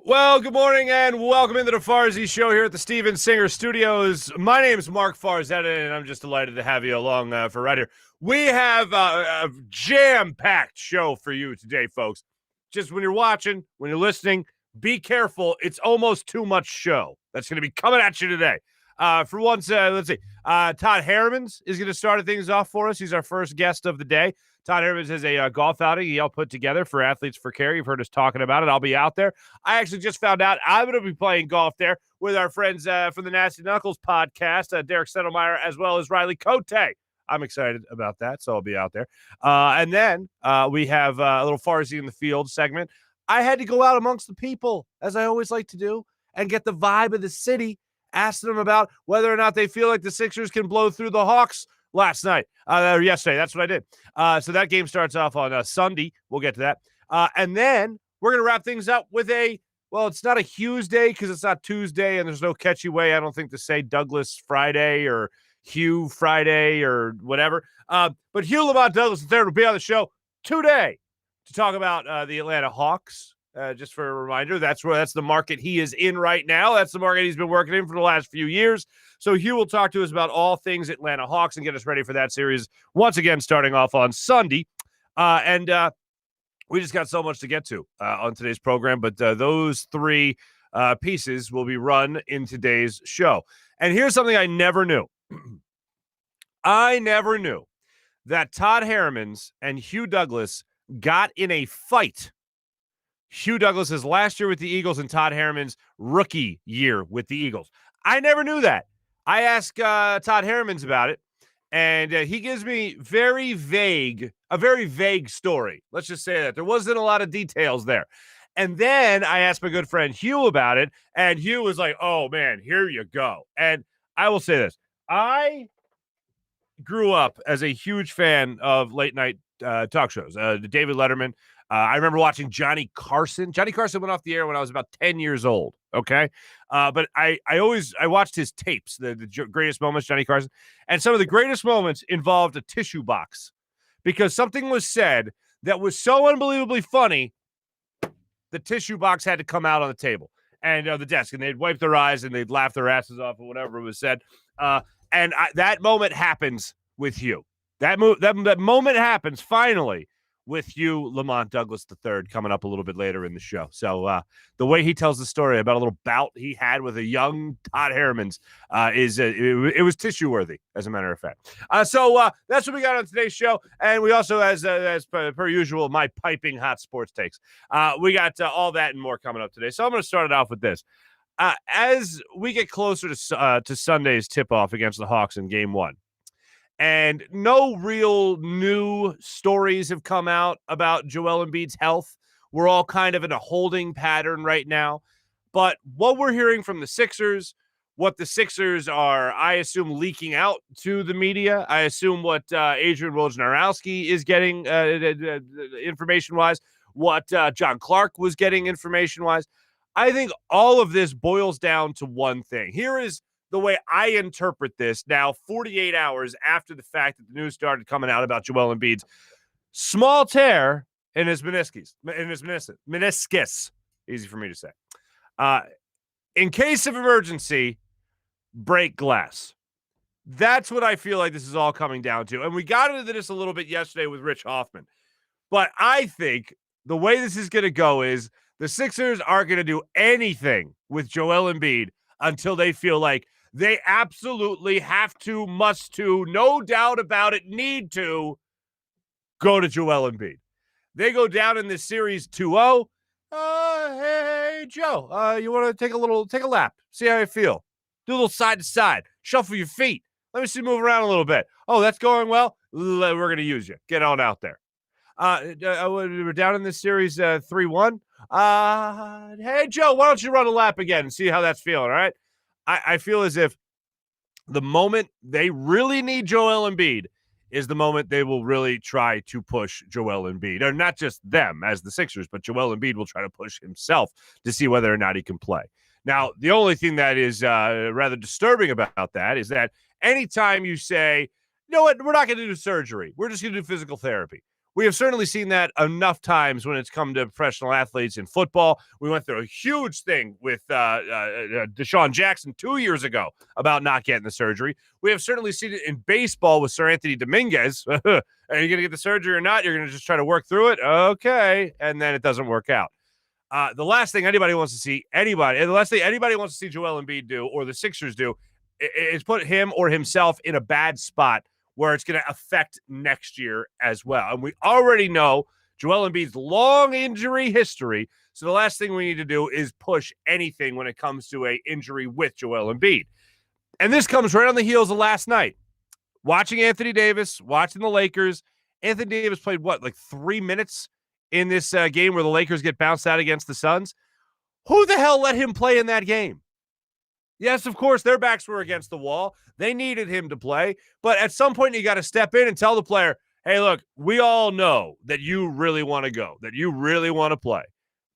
Well, good morning and welcome into the Farzy Show here at the Steven Singer Studios. My name is Marc Farzetta, and I'm just delighted to have you along for right here. We have a jam-packed show for you today, folks. Just when you're watching, when you're listening, be careful. It's almost too much show that's going to be coming at you today. For once, let's see. Todd Herremans is going to start things off for us. He's our first guest of the day. Todd Herremans has a golf outing he helped put together for Athletes for Care. You've heard us talking about it. I'll be out there. I actually just found out I'm going to be playing golf there with our friends from the Nasty Knuckles podcast, Derek Settlemeyer, as well as Riley Cote. I'm excited about that, so I'll be out there. And then we have a little Farzy in the Field segment. I had to go out amongst the people, as I always like to do, and get the vibe of the city, asking them about whether or not they feel like the Sixers can blow through the Hawks or yesterday. That's what I did. So that game starts off on Sunday. We'll get to that. And then we're going to wrap things up with it's not a Hughes day because it's not Tuesday and there's no catchy way, I don't think, to say Douglas Friday or Hugh Friday or whatever. But Hugh Lamont Douglas III will be on the show today to talk about the Atlanta Hawks. Just for a reminder, that's the market he is in right now. That's the market he's been working in for the last few years. So Hugh will talk to us about all things Atlanta Hawks and get us ready for that series once again, starting off on Sunday. And we just got so much to get to on today's program, but those three pieces will be run in today's show. And here's something I never knew. I never knew that Todd Herremans and Hugh Douglas got in a fight. Hugh Douglas is last year with the Eagles and Todd Herremans' rookie year with the Eagles. I never knew that. I asked Todd Herremans about it, and he gives me a very vague story. Let's just say that. There wasn't a lot of details there. And then I asked my good friend Hugh about it, and Hugh was like, oh, man, here you go. And I will say this. I grew up as a huge fan of late-night talk shows, David Letterman. I remember watching Johnny Carson. Johnny Carson went off the air when I was about 10 years old, okay? But I watched his tapes, the greatest moments, Johnny Carson. And some of the greatest moments involved a tissue box because something was said that was so unbelievably funny, the tissue box had to come out on the table and the desk, and they'd wipe their eyes and they'd laugh their asses off or whatever was said. That moment happens with Hugh. That moment happens finally with Hugh Lamont Douglas III coming up a little bit later in the show. So the way he tells the story about a little bout he had with a young Todd Herremans it was tissue-worthy, as a matter of fact. So that's what we got on today's show. And we also, as per usual, my piping hot sports takes. We got all that and more coming up today. So I'm going to start it off with this. As we get closer to Sunday's tip-off against the Hawks in Game 1, and no real new stories have come out about Joel Embiid's health. We're all kind of in a holding pattern right now. But what we're hearing from the Sixers, what the Sixers are, I assume, leaking out to the media, I assume what Adrian Wojnarowski is getting information-wise, what John Clark was getting information-wise, I think all of this boils down to one thing. Here is the way I interpret this now, 48 hours after the fact that the news started coming out about Joel Embiid's small tear in his meniscus. Easy for me to say. In case of emergency, break glass. That's what I feel like this is all coming down to. And we got into this a little bit yesterday with Rich Hoffman. But I think the way this is going to go is the Sixers aren't going to do anything with Joel Embiid until they feel like they absolutely have to, must to, no doubt about it, need to go to Joel Embiid. They go down in this series 2-0. Hey, Joe, you want to take a lap, see how you feel. Do a little side to side, shuffle your feet. Let me see you move around a little bit. Oh, that's going well. We're going to use you. Get on out there. We're down in this series 3-1. Hey, Joe, why don't you run a lap again and see how that's feeling, all right? I feel as if the moment they really need Joel Embiid is the moment they will really try to push Joel Embiid. Or not just them as the Sixers, but Joel Embiid will try to push himself to see whether or not he can play. Now, the only thing that is rather disturbing about that is that anytime you say, you know what, we're not going to do surgery, we're just going to do physical therapy. We have certainly seen that enough times when it's come to professional athletes in football. We went through a huge thing with Deshaun Jackson 2 years ago about not getting the surgery. We have certainly seen it in baseball with Sir Anthony Dominguez. Are you going to get the surgery or not? You're going to just try to work through it? Okay. And then it doesn't work out. The last thing anybody wants to see Joel Embiid do or the Sixers do is put him or himself in a bad spot where it's going to affect next year as well. And we already know Joel Embiid's long injury history. So the last thing we need to do is push anything when it comes to an injury with Joel Embiid. And this comes right on the heels of last night. Watching Anthony Davis, watching the Lakers. Anthony Davis played, 3 minutes in this game where the Lakers get bounced out against the Suns? Who the hell let him play in that game? Yes, of course, their backs were against the wall. They needed him to play. But at some point, you got to step in and tell the player, hey, look, we all know that you really want to go, that you really want to play.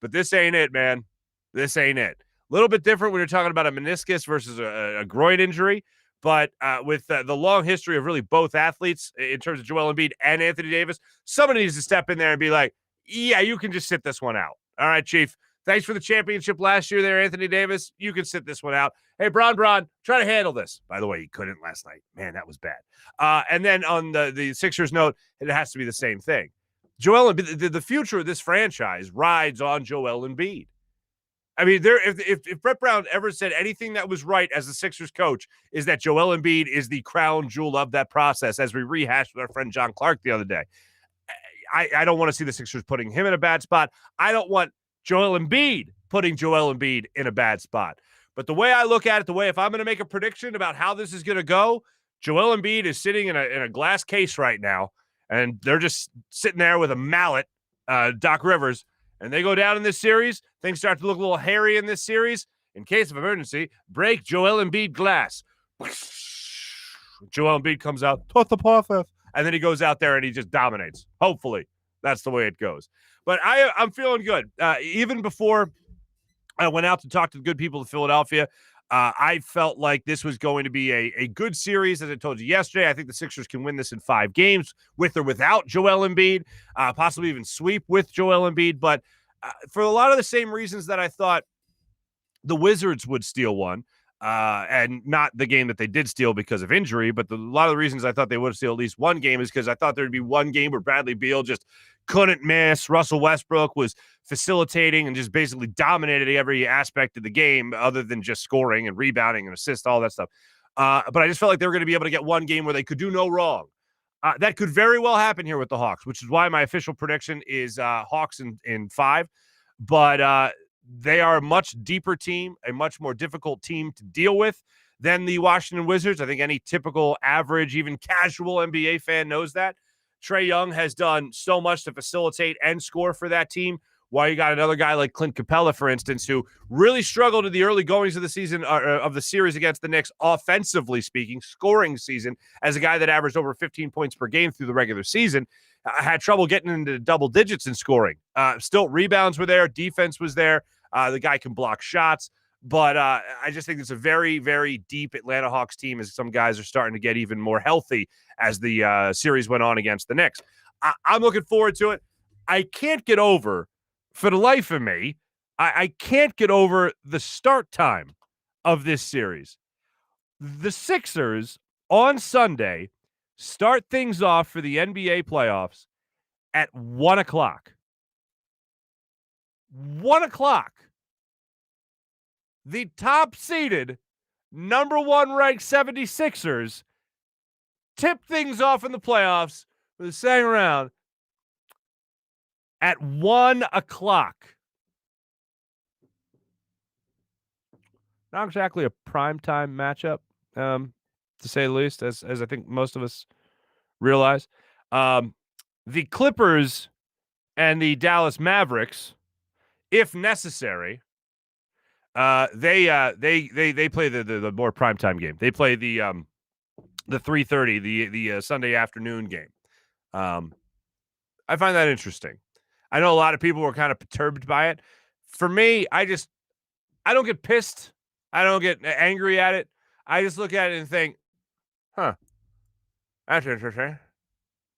But this ain't it, man. This ain't it. A little bit different when you're talking about a meniscus versus a groin injury. But with the long history of really both athletes in terms of Joel Embiid and Anthony Davis, somebody needs to step in there and be like, yeah, you can just sit this one out. All right, Chief. Thanks for the championship last year there, Anthony Davis. You can sit this one out. Hey, Bron, try to handle this. By the way, he couldn't last night. Man, that was bad. And then on the Sixers note, it has to be the same thing. Joel Embiid, the future of this franchise rides on Joel Embiid. I mean, if Brett Brown ever said anything that was right as the Sixers coach is that Joel Embiid is the crown jewel of that process, as we rehashed with our friend John Clark the other day. I don't want to see the Sixers putting him in a bad spot. I don't want Joel Embiid putting Joel Embiid in a bad spot. But the way I look at it, if I'm going to make a prediction about how this is going to go, Joel Embiid is sitting in a glass case right now, and they're just sitting there with a mallet, Doc Rivers, and they go down in this series. Things start to look a little hairy in this series. In case of emergency, break Joel Embiid glass. Joel Embiid comes out, and then he goes out there and he just dominates. Hopefully, that's the way it goes. But I'm feeling good. Even before I went out to talk to the good people of Philadelphia, I felt like this was going to be a good series. As I told you yesterday, I think the Sixers can win this in 5 games with or without Joel Embiid, possibly even sweep with Joel Embiid. But for a lot of the same reasons that I thought the Wizards would steal one, and not the game that they did steal because of injury, but a lot of the reasons I thought they would steal at least one game is because I thought there'd be one game where Bradley Beal just couldn't miss. Russell Westbrook was facilitating and just basically dominated every aspect of the game other than just scoring and rebounding and assists, all that stuff. But I just felt like they were going to be able to get one game where they could do no wrong. That could very well happen here with the Hawks, which is why my official prediction is Hawks in 5. But they are a much deeper team, a much more difficult team to deal with than the Washington Wizards. I think any typical, average, even casual NBA fan knows that. Trae Young has done so much to facilitate and score for that team, while you got another guy like Clint Capella, for instance, who really struggled in the early goings of the season, of the series against the Knicks, offensively speaking, scoring season, as a guy that averaged over 15 points per game through the regular season, had trouble getting into double digits in scoring. Still, rebounds were there. Defense was there. The guy can block shots. But I just think it's a very, very deep Atlanta Hawks team as some guys are starting to get even more healthy as the series went on against the Knicks. I'm looking forward to it. I can't get over, for the life of me, I can't get over the start time of this series. The Sixers on Sunday start things off for the NBA playoffs at 1 o'clock. 1 o'clock. The top-seeded, number 1 ranked 76ers tip things off in the playoffs for the second round at 1 o'clock. Not exactly a primetime matchup, to say the least, as I think most of us realize. The Clippers and the Dallas Mavericks, if necessary, they play the more primetime game. They play the 3:30, the Sunday afternoon game. I find that interesting. I know a lot of people were kind of perturbed by it. For me, I don't get pissed. I don't get angry at it. I just look at it and think, that's interesting.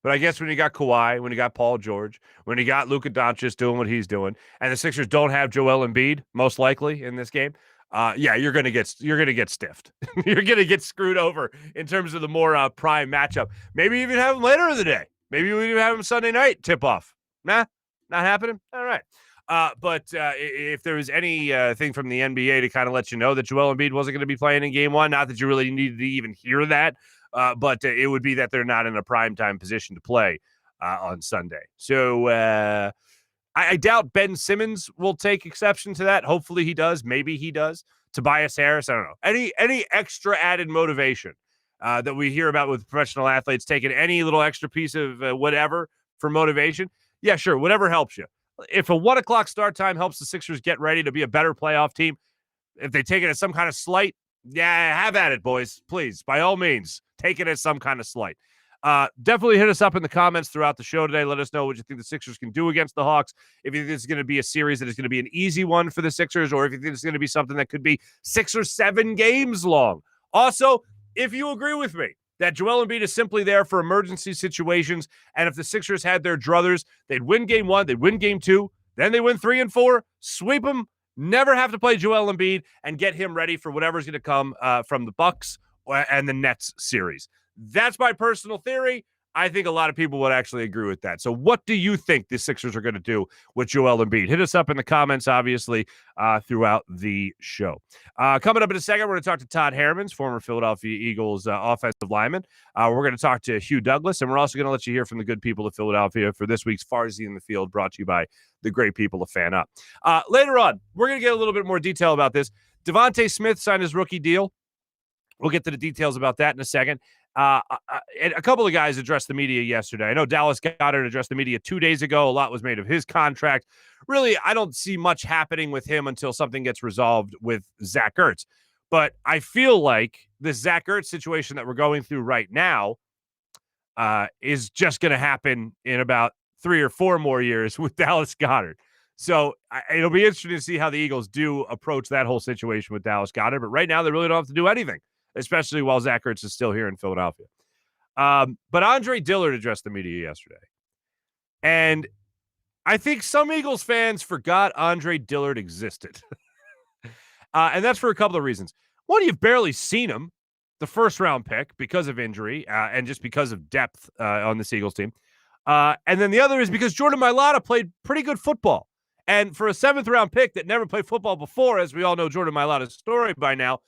But I guess when you got Kawhi, when you got Paul George, when you got Luka Doncic doing what he's doing, and the Sixers don't have Joel Embiid, most likely in this game, yeah, you're gonna get stiffed. You're gonna get screwed over in terms of the more prime matchup. Maybe even have him later in the day. Maybe we even have him Sunday night tip off. Nah, not happening. All right. But if there was any thing from the NBA to kind of let you know that Joel Embiid wasn't going to be playing in Game 1, not that you really needed to even hear that, but it would be that they're not in a primetime position to play on Sunday. So I doubt Ben Simmons will take exception to that. Hopefully he does. Maybe he does. Tobias Harris, I don't know. Any extra added motivation that we hear about with professional athletes, taking any little extra piece of whatever for motivation, yeah, sure, whatever helps you. If a 1 o'clock start time helps the Sixers get ready to be a better playoff team, if they take it as some kind of slight, yeah, have at it, boys. Please, by all means, take it as some kind of slight. Definitely hit us up in the comments throughout the show today. Let us know what you think the Sixers can do against the Hawks. If you think this is going to be a series that is going to be an easy one for the Sixers, or if you think it's going to be something that could be 6 or 7 games long. Also, if you agree with me that Joel Embiid is simply there for emergency situations, and if the Sixers had their druthers, they'd win Game 1, they'd win Game 2, then they win 3 and 4, sweep them, never have to play Joel Embiid, and get him ready for whatever's going to come from the Bucks and the Nets series. That's my personal theory. I think a lot of people would actually agree with that. So what do you think the Sixers are going to do with Joel Embiid? Hit us up in the comments, obviously, throughout the show. Coming up in a second, we're going to talk to Todd Herremans, former Philadelphia Eagles offensive lineman. We're going to talk to Hugh Douglas, and we're also going to let you hear from the good people of Philadelphia for this week's Farzy in the Field, brought to you by the great people of FanUp. Later on, we're going to get a little bit more detail about this. Devontae Smith signed his rookie deal. We'll get to the details about that in a second. And a couple of guys addressed the media yesterday. I know Dallas Goedert addressed the media 2 days ago. A lot was made of his contract. Really, I don't see much happening with him until something gets resolved with Zach Ertz. But I feel like this Zach Ertz situation that we're going through right now is just going to happen in about 3 or 4 more years with Dallas Goedert. So it'll be interesting to see how the Eagles do approach that whole situation with Dallas Goedert. But right now, they really don't have to do anything, especially while Zach Ertz is still here in Philadelphia. But Andre Dillard addressed the media yesterday. And I think some Eagles fans forgot Andre Dillard existed. And that's for a couple of reasons. One, you've barely seen him, the first-round pick, because of injury and just because of depth on this Eagles team. And then the other is because Jordan Mailata played pretty good football. And for a 7th-round pick that never played football before, as we all know Jordan Mailata's story by now,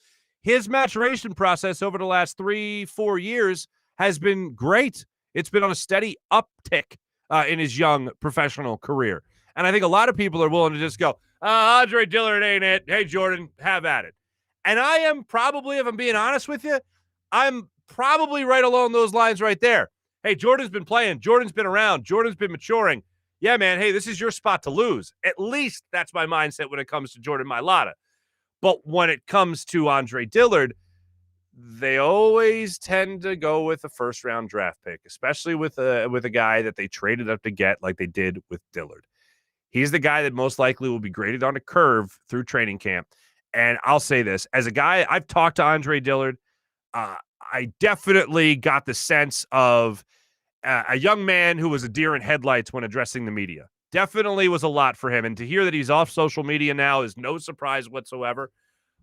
his maturation process over the last 3-4 years has been great. It's been on a steady uptick in his young professional career. And I think a lot of people are willing to just go, Andre Dillard ain't it. Hey, Jordan, have at it. And I am probably, if I'm being honest with you, I'm probably right along those lines right there. Hey, Jordan's been playing. Jordan's been around. Jordan's been maturing. Yeah, man, hey, this is your spot to lose. At least that's my mindset when it comes to Jordan Mailata. But when it comes to Andre Dillard, they always tend to go with a first-round draft pick, especially with a guy that they traded up to get like they did with Dillard. He's the guy that most likely will be graded on a curve through training camp. And I'll say this, as a guy, I've talked to Andre Dillard. I definitely got the sense of a young man who was a deer in headlights when addressing the media. Definitely was a lot for him. And to hear that he's off social media now is no surprise whatsoever.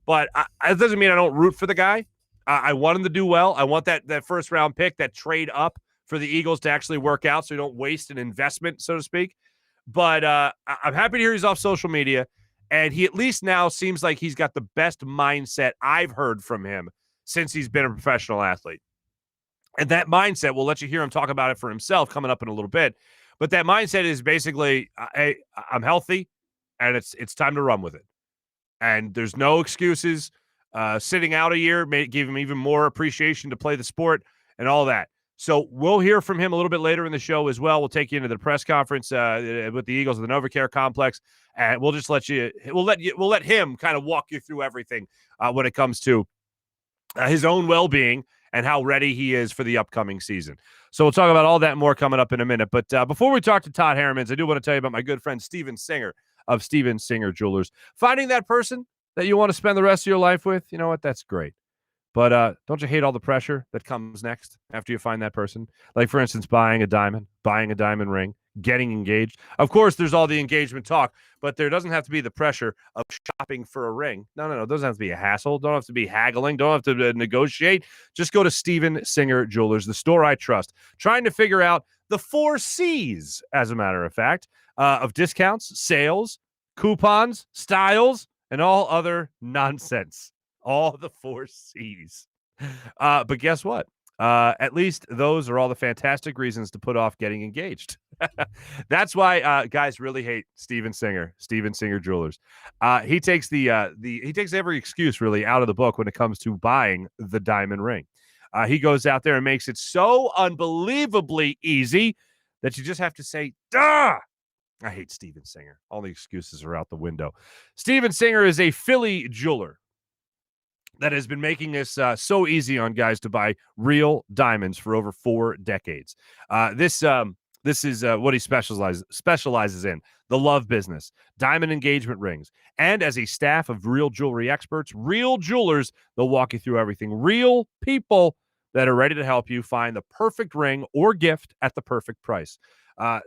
But it doesn't mean I don't root for the guy. I want him to do well. I want that first-round pick, that trade up for the Eagles to actually work out so you don't waste an investment, so to speak. But I'm happy to hear he's off social media. And he at least now seems like he's got the best mindset I've heard from him since he's been a professional athlete. And that mindset, we'll let you hear him talk about it for himself coming up in a little bit. But that mindset is basically, hey, I'm healthy, and it's time to run with it. And there's no excuses. Sitting out a year may give him even more appreciation to play the sport and all that. So we'll hear from him a little bit later in the show as well. We'll take you into the press conference with the Eagles of the NovaCare complex, and we'll just let him kind of walk you through everything when it comes to his own well-being and how ready he is for the upcoming season. So we'll talk about all that and more coming up in a minute. But before we talk to Todd Herremans, I do want to tell you about my good friend Steven Singer of Steven Singer Jewelers. Finding that person that you want to spend the rest of your life with, you know what? That's great. But don't you hate all the pressure that comes next after you find that person? Like, for instance, buying a diamond ring, getting engaged. Of course, there's all the engagement talk, but there doesn't have to be the pressure of shopping for a ring. No. It doesn't have to be a hassle. Don't have to be haggling. Don't have to negotiate. Just go to Steven Singer Jewelers, the store I trust. Trying to figure out the 4 C's, as a matter of fact, of discounts, sales, coupons, styles, and all other nonsense. All the 4 C's. But guess what? At least those are all the fantastic reasons to put off getting engaged. That's why guys really hate Steven Singer Jewelers. He takes he takes every excuse really out of the book when it comes to buying the diamond ring. He goes out there and makes it so unbelievably easy that you just have to say, duh. I hate Steven Singer. All the excuses are out the window. Steven Singer is a Philly jeweler that has been making this so easy on guys to buy real diamonds for over 4 decades. This is what he specializes in: the love business, diamond engagement rings, and as a staff of real jewelry experts, real jewelers, they'll walk you through everything. Real people that are ready to help you find the perfect ring or gift at the perfect price.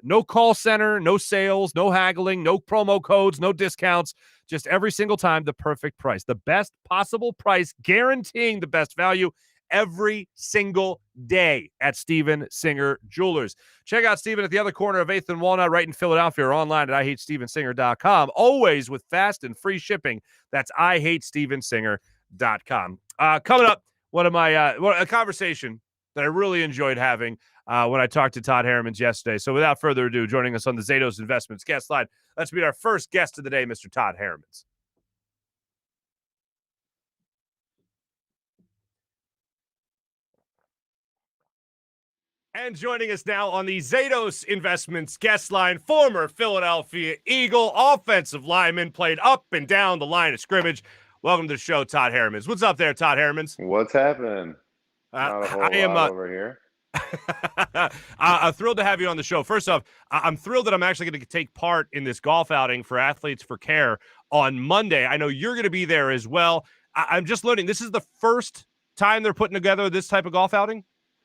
No call center, no sales, no haggling, no promo codes, no discounts. Just every single time, the perfect price. The best possible price, guaranteeing the best value every single day at Steven Singer Jewelers. Check out Steven at the other corner of 8th and Walnut right in Philadelphia, or online at IHateStevenSinger.com. Always with fast and free shipping. That's IHateStevenSinger.com. Coming up, a conversation that I really enjoyed having when I talked to Todd Herremans yesterday. So without further ado, joining us on the Zatos Investments guest line, let's meet our first guest of the day, Mr. Todd Herremans. And joining us now on the Zatos Investments guest line, former Philadelphia Eagle offensive lineman, played up and down the line of scrimmage. Welcome to the show, Todd Herremans. What's up there, Todd Herremans? What's happening? Not a whole lot over here. I'm thrilled to have you on the show. First off, I'm thrilled that I'm actually going to take part in this golf outing for Athletes for Care on Monday. I know you're going to be there as well. I'm just learning, this is the first time they're putting together this type of golf outing?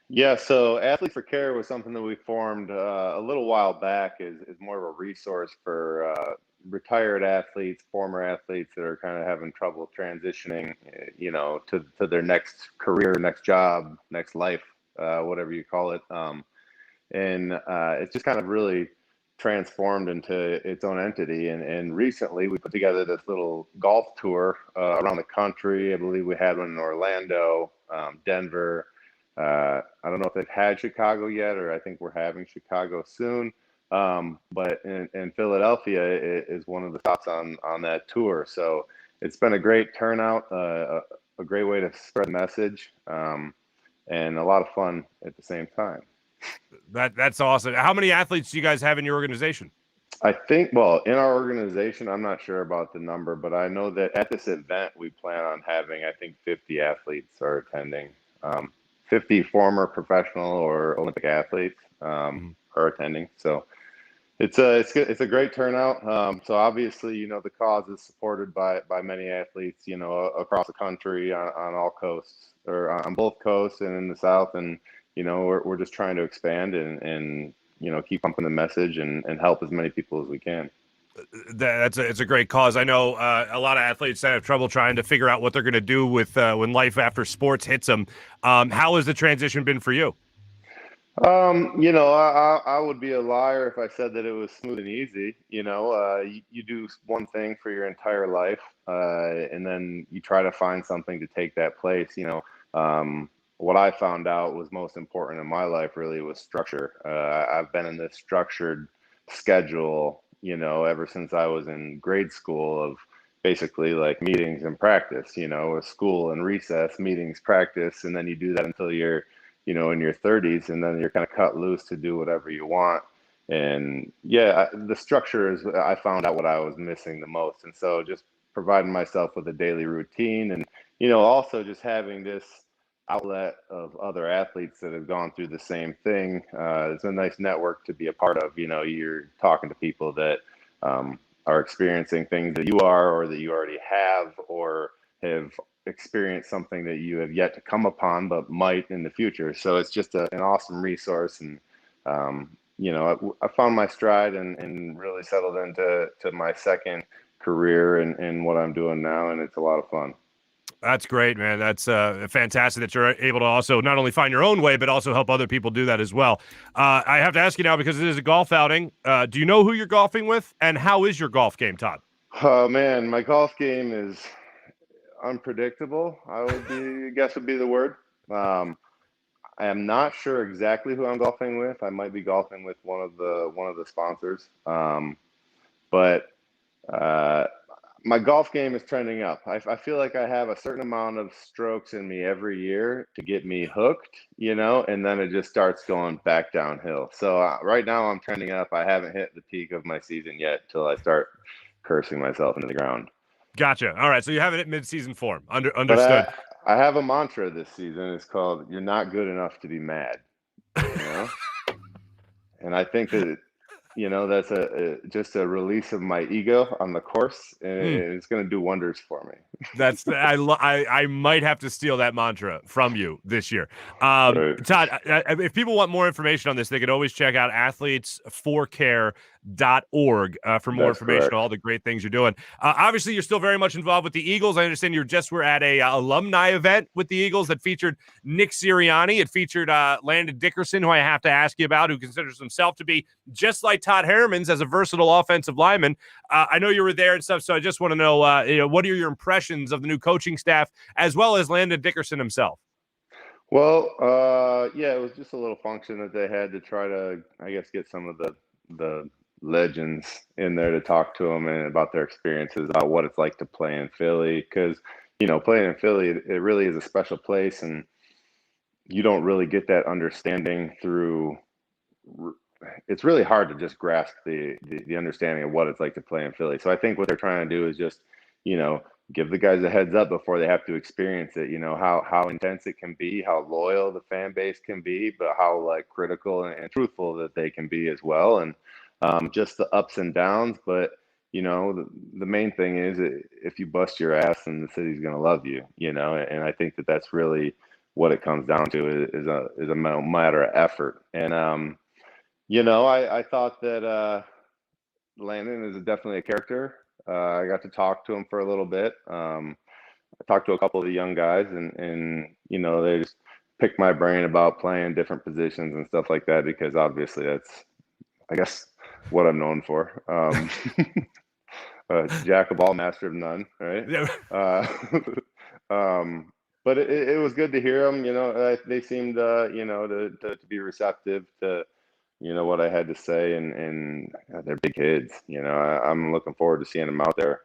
Yeah, so Athletes for Care was something that we formed a little while back is more of a resource for retired athletes, former athletes that are kind of having trouble transitioning, to their next career, next job, next life, whatever you call it. And it's just kind of really transformed into its own entity. And recently we put together this little golf tour around the country. I believe we had one in Orlando, Denver. I don't know if they've had Chicago yet, or I think we're having Chicago soon. But in Philadelphia is one of the stops on that tour. So it's been a great turnout, a great way to spread the message, and a lot of fun at the same time. That's awesome. How many athletes do you guys have in your organization? I think, well, in our organization, I'm not sure about the number, but I know that at this event, we plan on having, I think, 50 athletes are attending. 50 former professional or Olympic athletes are attending. So it's a great turnout. So obviously, the cause is supported by many athletes, across the country on all coasts, or on both coasts and in the South. And, we're just trying to expand and keep pumping the message and help as many people as we can. It's a great cause. I know a lot of athletes that have trouble trying to figure out what they're going to do with when life after sports hits them. How has the transition been for you? I would be a liar if I said that it was smooth and easy. You do one thing for your entire life, and then you try to find something to take that place. What I found out was most important in my life really was structure. I've been in this structured schedule, ever since I was in grade school, of basically like meetings and practice, with school and recess, meetings, practice, and then you do that until you're, in your 30s, and then you're kind of cut loose to do whatever you want. And yeah, the structure is, I found out what I was missing the most. And so just providing myself with a daily routine and, also just having this outlet of other athletes that have gone through the same thing. It's a nice network to be a part of. You're talking to people that are experiencing things that you are, or that you already have, or have experience something that you have yet to come upon, but might in the future. So it's just an awesome resource. And, I found my stride and really settled into my second career and what I'm doing now. And it's a lot of fun. That's great, man. That's fantastic that you're able to also not only find your own way, but also help other people do that as well. I have to ask you now, because it is a golf outing. Do you know who you're golfing with, and how is your golf game, Todd? Oh man, my golf game is unpredictable. Guess would be the word. I am not sure exactly who I'm golfing with. I might be golfing with one of the sponsors. But my golf game is trending up. I feel like I have a certain amount of strokes in me every year to get me hooked, and then it just starts going back downhill. So right now I'm trending up. I haven't hit the peak of my season yet till I start cursing myself into the ground. Gotcha. All right, so you have it at mid-season form. Understood. But I have a mantra this season. It's called "You're not good enough to be mad." And I think that that's just a release of my ego on the course, and it's going to do wonders for me. I might have to steal that mantra from you this year. Right. Todd, if people want more information on this, they could always check out athletesforcare.org for more information on all the great things you're doing. Obviously, you're still very much involved with the Eagles. I understand you were at a alumni event with the Eagles that featured Nick Sirianni. It featured Landon Dickerson, who I have to ask you about, who considers himself to be just like Todd Herremans as a versatile offensive lineman. I know you were there and stuff, so I just want to know, what are your impressions of the new coaching staff as well as Landon Dickerson himself? Well, it was just a little function that they had to try to, I guess, get some of the legends in there to talk to them and about their experiences, about what it's like to play in Philly. Because, playing in Philly, it really is a special place, and you don't really get that understanding through. It's really hard to just grasp the understanding of what it's like to play in Philly. So I think what they're trying to do is just, give the guys a heads up before they have to experience it, how intense it can be, how loyal the fan base can be, but how critical and truthful that they can be as well. And just the ups and downs. But, the main thing is, if you bust your ass, then the city's going to love you, and I think that that's really what it comes down to is a matter of effort. And, I thought that Landon is definitely a character. I got to talk to him for a little bit. I talked to a couple of the young guys, and they just picked my brain about playing different positions and stuff like that, because obviously that's, I guess, what I'm known for. Jack of all, master of none, right? Yeah. But it was good to hear them. They seemed, to be receptive to what I had to say, and they're big kids. I'm looking forward to seeing them out there.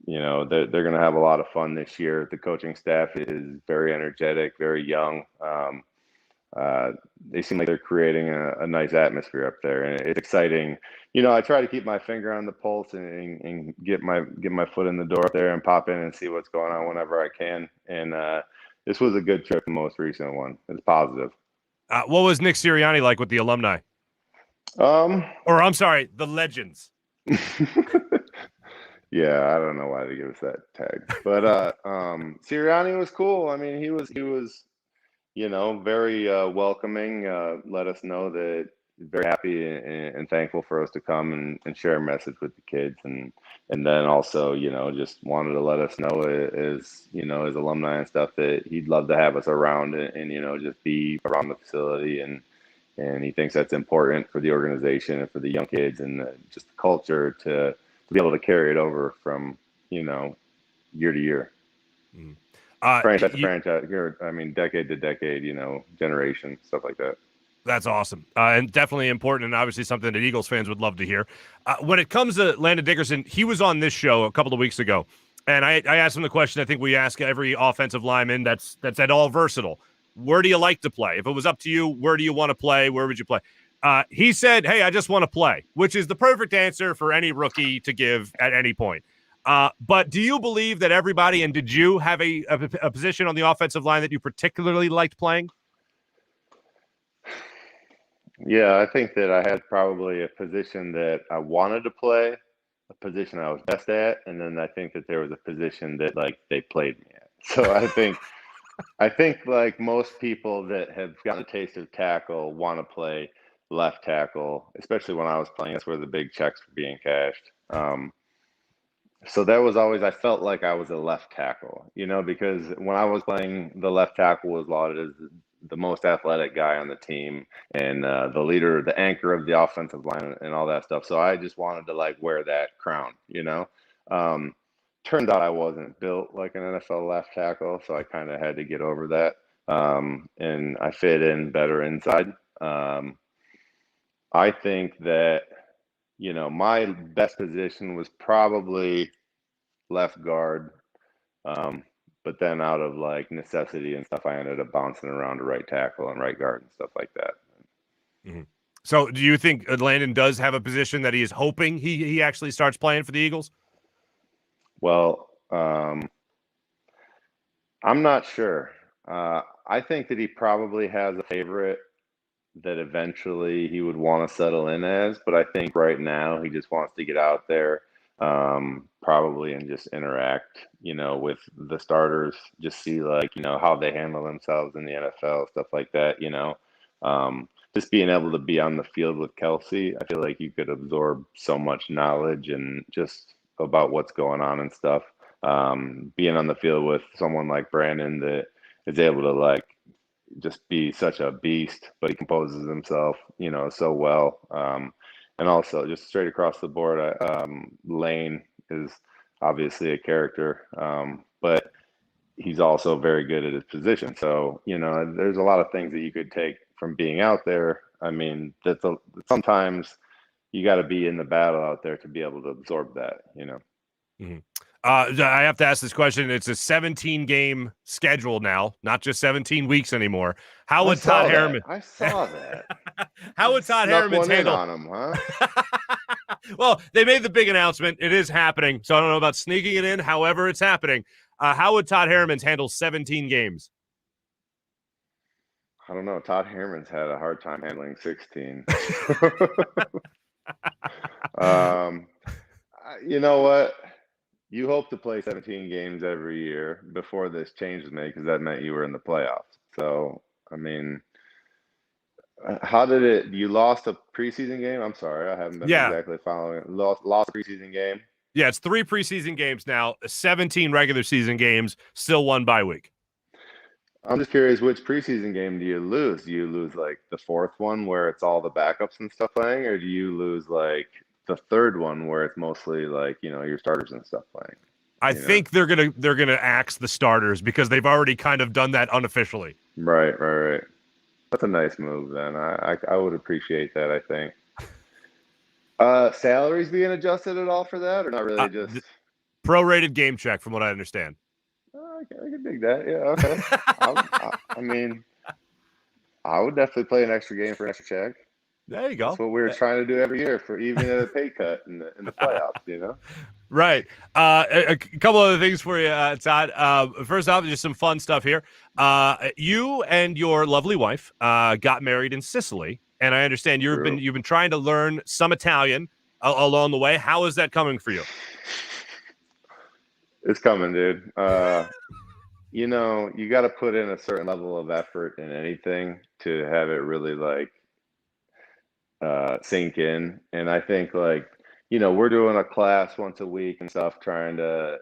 They're going to have a lot of fun this year. The coaching staff is very energetic, very young. They seem like they're creating a nice atmosphere up there, and it's exciting. I try to keep my finger on the pulse and get my foot in the door up there and pop in and see what's going on whenever I can. And this was a good trip, the most recent one. It's positive. What was Nick Sirianni like with the alumni? Or I'm sorry, the legends. Yeah, I don't know why they give us that tag, but Sirianni was cool. I mean, he was very welcoming. Let us know that he's very happy and thankful for us to come and share a message with the kids, and then also just wanted to let us know as as alumni and stuff that he'd love to have us around and just be around the facility, and he thinks that's important for the organization and for the young kids and just the culture to be able to carry it over from year to year. Mm. Franchise to franchise, decade to decade, generation, stuff like that. That's awesome. And definitely important, and obviously something that Eagles fans would love to hear. When it comes to Landon Dickerson, he was on this show a couple of weeks ago, and I asked him the question I think we ask every offensive lineman that's at all versatile. Where do you like to play? If it was up to you, where do you want to play? Where would you play? He said, hey, I just want to play, which is the perfect answer for any rookie to give at any point. But do you believe that everybody, and did you have a position on the offensive line that you particularly liked playing? Yeah, I think that I had probably a position that I wanted to play a position I was best at, and then I think that there was a position that like they played me at. So I think like most people that have gotten a taste of tackle want to play left tackle, especially when I was playing. That's where the big checks were being cashed. So that was always, I felt like I was a left tackle, because when I was playing, the left tackle was lauded as the most athletic guy on the team and the leader, the anchor of the offensive line and all that stuff. So I just wanted to like wear that crown. Turned out I wasn't built like an NFL left tackle, so I kind of had to get over that. And I fit in better inside. I think that, my best position was probably left guard. But then out of like necessity and stuff, I ended up bouncing around to right tackle and right guard and stuff like that. Mm-hmm. So do you think Landon does have a position that he is hoping he actually starts playing for the Eagles? Well, I'm not sure. I think that he probably has a favorite that eventually he would want to settle in as, but I think right now he just wants to get out there, probably, and just interact, with the starters, just see like, how they handle themselves in the NFL, stuff like that, just being able to be on the field with Kelsey, I feel like you could absorb so much knowledge and just about what's going on and stuff. Being on the field with someone like Brandon that is able to like just be such a beast, but he composes himself, so well. And also just straight across the board, Lane is obviously a character, but he's also very good at his position. So, there's a lot of things that you could take from being out there. I mean, sometimes you got to be in the battle out there to be able to absorb that, Mm-hmm. I have to ask this question. It's a 17-game schedule now, not just 17 weeks anymore. How would Todd Herremans? I saw that. How would Todd Herremans handle on him, huh? Well, they made the big announcement. It is happening, so I don't know about sneaking it in. However, it's happening. How would Todd Herremans handle 17 games? I don't know. Todd Herremans had a hard time handling 16. You know what? You hope to play 17 games every year before this change was made, because that meant you were in the playoffs. So, I mean, how did it? You lost a preseason game? I'm sorry, I haven't been exactly following it. Lost a preseason game? Yeah, it's 3 preseason games now, 17 regular season games, still 1 bye week. I'm just curious, which preseason game do you lose? Do you lose like the 4th one where it's all the backups and stuff playing, or do you lose like the 3rd one where it's mostly like, your starters and stuff playing? I think they're gonna axe the starters because they've already kind of done that unofficially. Right. That's a nice move then. I would appreciate that, I think. Salaries being adjusted at all for that, or not really? Just prorated game check, from what I understand. I can dig that. Yeah, okay. I mean, I would definitely play an extra game for an extra check. There you go. That's what we were trying to do every year for even a pay cut in the playoffs, Right. A couple other things for you, Todd. First off, just some fun stuff here. You and your lovely wife got married in Sicily, and I understand you've been trying to learn some Italian along the way. How is that coming for you? It's coming, dude. You got to put in a certain level of effort in anything to have it really like sink in. And I think like, we're doing a class once a week and stuff, trying to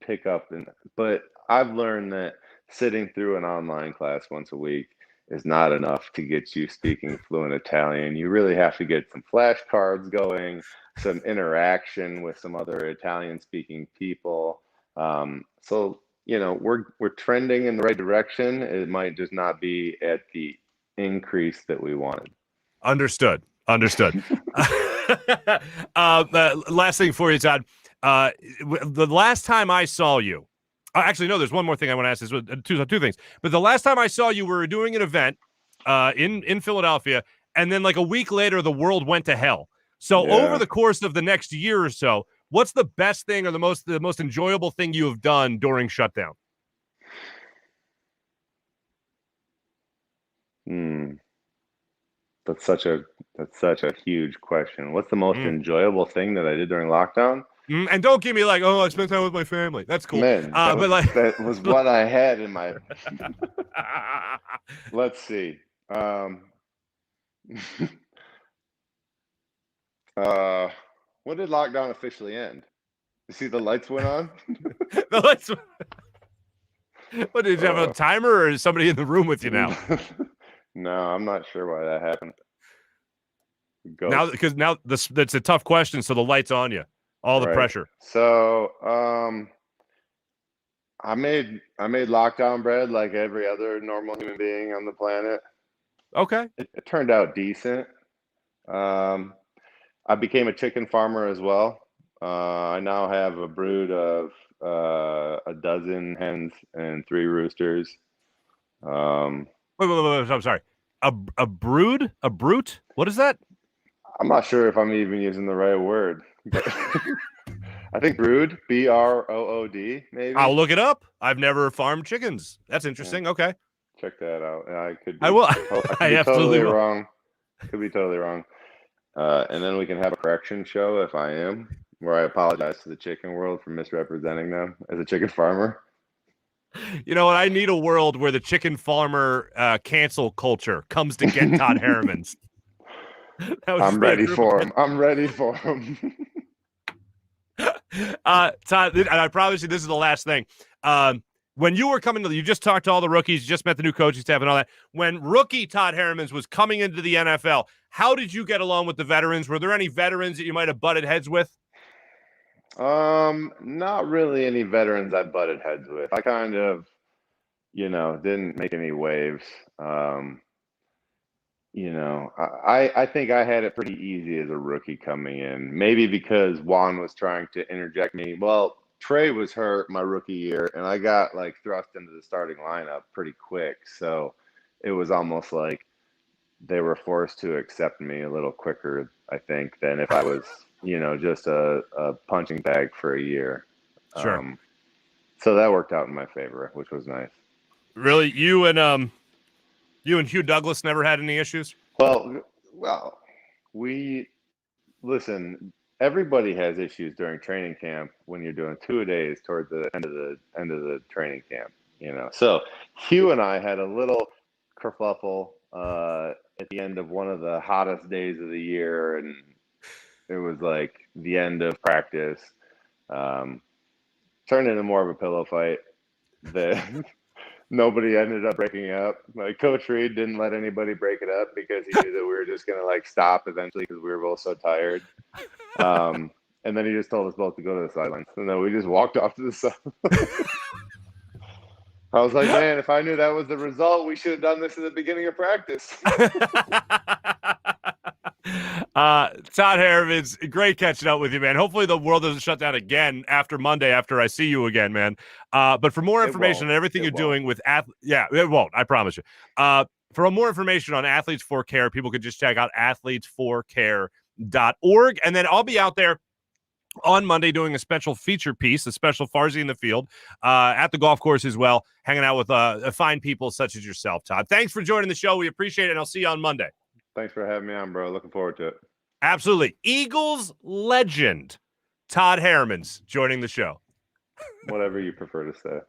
pick up. But I've learned that sitting through an online class once a week is not enough to get you speaking fluent Italian. You really have to get some flashcards going, some interaction with some other Italian speaking people. So, we're trending in the right direction. It might just not be at the increase that we wanted. Understood. Last thing for you, Todd. The last time I saw you, actually, no, there's one more thing I want to ask. This two things. But the last time I saw you, we were doing an event in Philadelphia, and then like a week later, the world went to hell. So over the course of the next year or so, what's the best thing or the most enjoyable thing you have done during shutdown? That's such a That's such a huge question. What's the most enjoyable thing that I did during lockdown? And don't give me like, oh, I spent time with my family. That's cool. Man, that But was what I had in my. Let's see. When did lockdown officially end? You see the lights went on? the lights. What, did you have a timer, or is somebody in the room with you now? No, I'm not sure why that happened. Because that's a tough question, so the light's on you. All the pressure. So, I made lockdown bread like every other normal human being on the planet. Okay. It turned out decent. I became a chicken farmer as well. I now have a brood of a dozen hens and 3 roosters. Wait, I'm sorry. A brood? A brute? What is that? I'm not sure if I'm even using the right word, but I think brood, BROOD, maybe. I'll look it up. I've never farmed chickens. That's interesting. Yeah. Okay. Check that out. I could be, I will. I be totally wrong. Could be totally wrong. And then we can have a correction show if I am, where I apologize to the chicken world for misrepresenting them as a chicken farmer. You know what? I need a world where the chicken farmer cancel culture comes to get Todd Herremans. I'm ready for him. I'm ready for him. Todd, and I promise you this is the last thing. When you were coming to, you just talked to all the rookies, you just met the new coaching staff and all that. When rookie Todd Herremans was coming into the NFL, how did you get along with the veterans? Were there any veterans that you might have butted heads with? Not really any veterans I butted heads with. I kind of, didn't make any waves. I think I had it pretty easy as a rookie coming in. Maybe because Juan was trying to interject me. Well, Trey was hurt my rookie year, and I got thrust into the starting lineup pretty quick. So it was almost like they were forced to accept me a little quicker, I think, than if I was, just a punching bag for a year. Sure. So that worked out in my favor, which was nice. Really? You and Hugh Douglas never had any issues? Well, listen, everybody has issues during training camp when you're doing 2-a-days toward the end of the training camp, So Hugh and I had a little kerfuffle at the end of one of the hottest days of the year, and it was like the end of practice. Turned into more of a pillow fight. Nobody ended up breaking up. Coach Reed didn't let anybody break it up because he knew that we were just going to stop eventually because we were both so tired. And then he just told us both to go to the sidelines. And then we just walked off to the side. I was like, man, if I knew that was the result, we should have done this in the beginning of practice. Todd Herremans, great catching up with you, man. Hopefully the world doesn't shut down again after Monday after I see you again, man. But for more information on everything you're doing with it won't, I promise you. For more information on Athletes for Care, people could just check out athletesforcare.org. And then I'll be out there on Monday doing a special feature piece, a special Farzy in the field at the golf course as well, hanging out with fine people such as yourself, Todd. Thanks for joining the show. We appreciate it, and I'll see you on Monday. Thanks for having me on, bro. Looking forward to it. Absolutely. Eagles legend Todd Herremans joining the show. Whatever you prefer to say.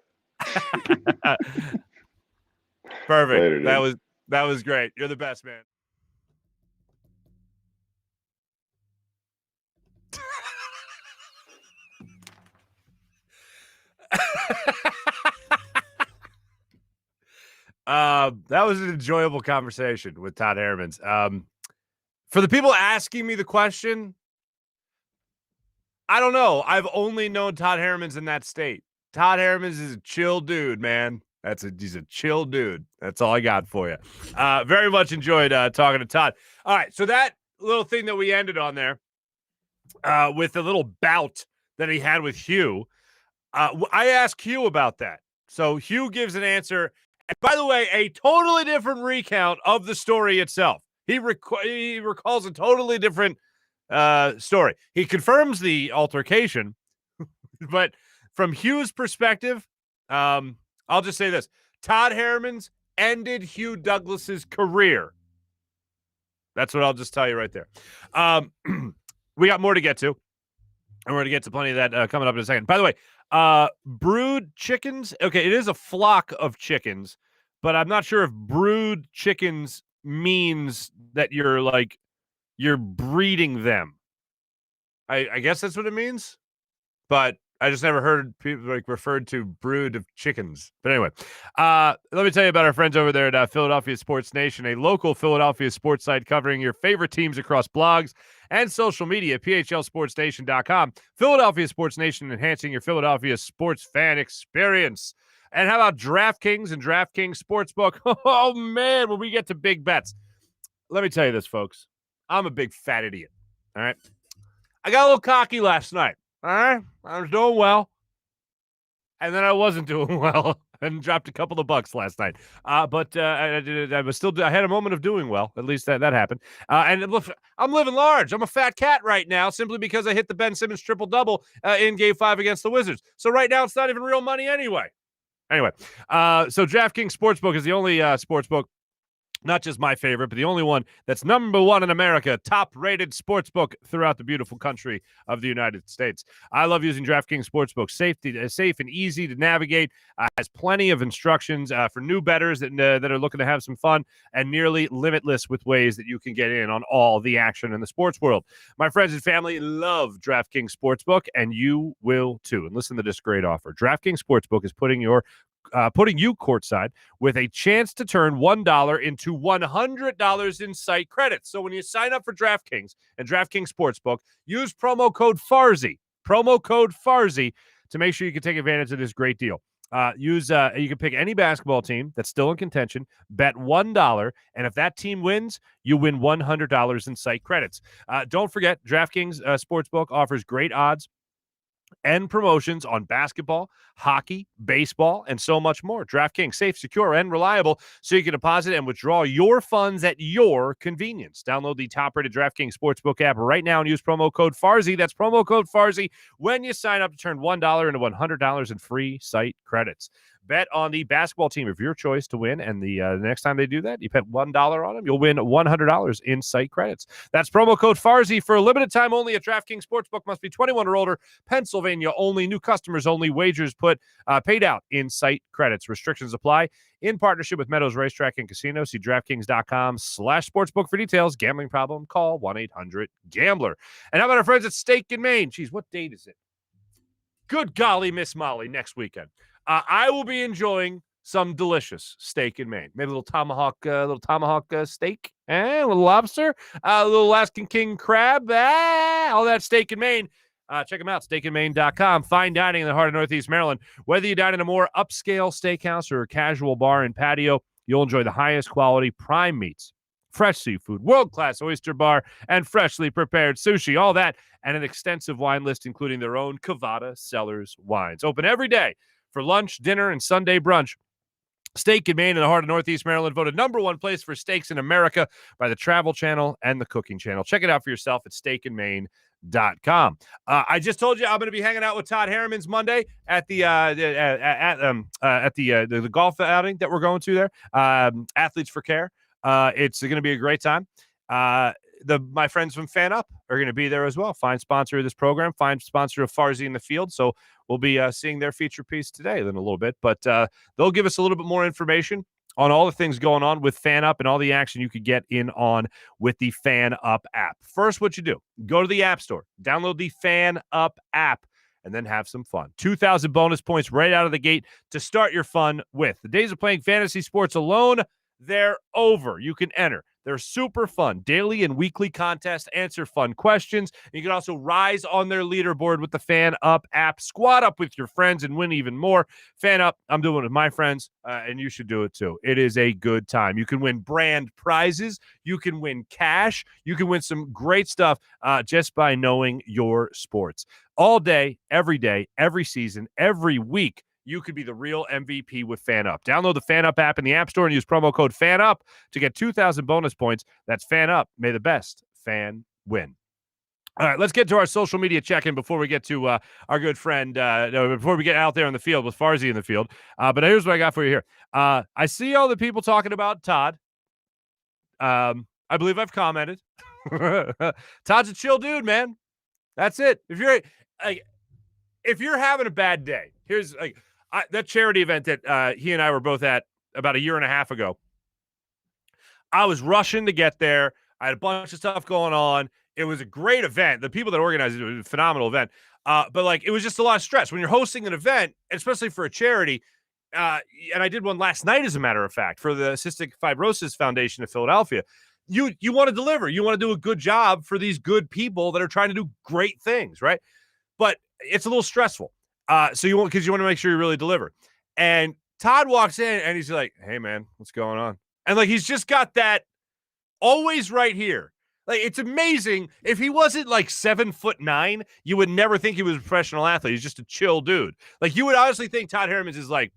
Perfect. Later, that was great. You're the best, man. That was an enjoyable conversation with Todd Herremans. For the people asking me the question, I don't know. I've only known Todd Herremans in that state. Todd Herremans is a chill dude, man. He's a chill dude. That's all I got for you. Very much enjoyed talking to Todd. All right, so that little thing that we ended on there with the little bout that he had with Hugh, I asked Hugh about that. So Hugh gives an answer. And by the way, a totally different recount of the story itself. He recalls a totally different story. He confirms the altercation, but from Hugh's perspective, I'll just say this. Todd Herremans ended Hugh Douglas's career That's what I'll just tell you right there. We got more to get to, and we're going to get to plenty of that coming up in a second. By the way, brood chickens. Okay, it is a flock of chickens, but I'm not sure if brood chickens means that you're breeding them. I guess that's what it means, but I just never heard people referred to brood of chickens. But anyway, let me tell you about our friends over there at Philadelphia Sports Nation, a local Philadelphia sports site covering your favorite teams across blogs and social media. PHLSportsNation.com. Philadelphia Sports Nation, enhancing your Philadelphia sports fan experience. And how about DraftKings and DraftKings Sportsbook? Oh man, when we get to big bets, let me tell you this, folks. I'm a big fat idiot. All right, I got a little cocky last night. All right, I was doing well, and then I wasn't doing well, and dropped a couple of bucks last night. But I was still. I had a moment of doing well. At least that happened. And look, I'm living large. I'm a fat cat right now, simply because I hit the Ben Simmons triple double in Game 5 against the Wizards. So right now, it's not even real money anyway. Anyway, so DraftKings Sportsbook is the only sportsbook. Not just my favorite, but the only one that's number one in America, top-rated sportsbook throughout the beautiful country of the United States. I love using DraftKings Sportsbook. Safe and easy to navigate. Has plenty of instructions for new bettors that are looking to have some fun, and nearly limitless with ways that you can get in on all the action in the sports world. My friends and family love DraftKings Sportsbook, and you will too. And listen to this great offer. DraftKings Sportsbook is putting you courtside with a chance to turn $1 into $100 in site credits. So when you sign up for DraftKings and DraftKings Sportsbook, use promo code Farzy to make sure you can take advantage of this great deal. You can pick any basketball team that's still in contention, bet $1, and if that team wins, you win $100 in site credits. Don't forget, DraftKings Sportsbook offers great odds and promotions on basketball, hockey, baseball, and so much more. DraftKings, safe, secure, and reliable, so you can deposit and withdraw your funds at your convenience. Download the top-rated DraftKings Sportsbook app right now and use promo code Farzy. That's promo code Farzy when you sign up to turn $1 into $100 in free site credits. Bet on the basketball team of your choice to win, and the next time they do that, you bet $1 on them, you'll win $100 in site credits. That's promo code Farzy for a limited time only at DraftKings Sportsbook. Must be 21 or older. Pennsylvania only. New customers only. Wagers paid out in site credits. Restrictions apply. In partnership with Meadows Racetrack and Casino. See DraftKings.com/sportsbook for details. Gambling problem? Call 1-800-GAMBLER. And how about our friends at Steak and Maine? Geez, what date is it? Good golly, Miss Molly, next weekend. I will be enjoying some delicious steak in Maine. Maybe a little tomahawk steak, a little lobster, a little Alaskan king crab, all that steak in Maine. Check them out, steakandmaine.com. Fine dining in the heart of Northeast Maryland. Whether you dine in a more upscale steakhouse or a casual bar and patio, you'll enjoy the highest quality prime meats, fresh seafood, world-class oyster bar, and freshly prepared sushi. All that and an extensive wine list, including their own Cavada Cellars wines. Open every day for lunch, dinner, and Sunday brunch. Steak in Maine in the heart of Northeast Maryland, voted number one place for steaks in America by the Travel Channel and the Cooking Channel. Check it out for yourself at steakandmaine.com. I just told you I'm going to be hanging out with Todd Herremans Monday at the golf outing that we're going to there. Athletes for Care. It's going to be a great time. My friends from FanUp are going to be there as well. Fine sponsor of this program, fine sponsor of Farzy in the Field. So we'll be seeing their feature piece today in a little bit. But they'll give us a little bit more information on all the things going on with FanUp and all the action you could get in on with the FanUp app. First, what you do, go to the App Store, download the FanUp app, and then have some fun. 2,000 bonus points right out of the gate to start your fun with. The days of playing fantasy sports alone, they're over. You can enter. They're super fun. Daily and weekly contests, answer fun questions. You can also rise on their leaderboard with the FanUp app. Squad up with your friends and win even more. FanUp, I'm doing it with my friends, and you should do it too. It is a good time. You can win brand prizes. You can win cash. You can win some great stuff just by knowing your sports. All day, every season, every week. You could be the real MVP with FanUp. Download the FanUp app in the App Store and use promo code FANUP to get 2,000 bonus points. That's FanUp. May the best fan win. All right, let's get to our social media check-in before we get to our good friend, before we get out there on the field with Farzy in the field. But here's what I got for you here. I see all the people talking about Todd. I believe I've commented. Todd's a chill dude, man. That's it. If you're having a bad day, here's that charity event that he and I were both at about a year and a half ago. I was rushing to get there. I had a bunch of stuff going on. It was a great event. The people that organized it was a phenomenal event. But it was just a lot of stress when you're hosting an event, especially for a charity. And I did one last night, as a matter of fact, for the Cystic Fibrosis Foundation of Philadelphia. You want to deliver. You want to do a good job for these good people that are trying to do great things, right? But it's a little stressful. So you want to make sure you really deliver. And Todd walks in and he's like, "Hey man, what's going on?" And he's just got that always right here. It's amazing. If he wasn't 7'9", you would never think he was a professional athlete. He's just a chill dude. You would honestly think Todd Herremans is I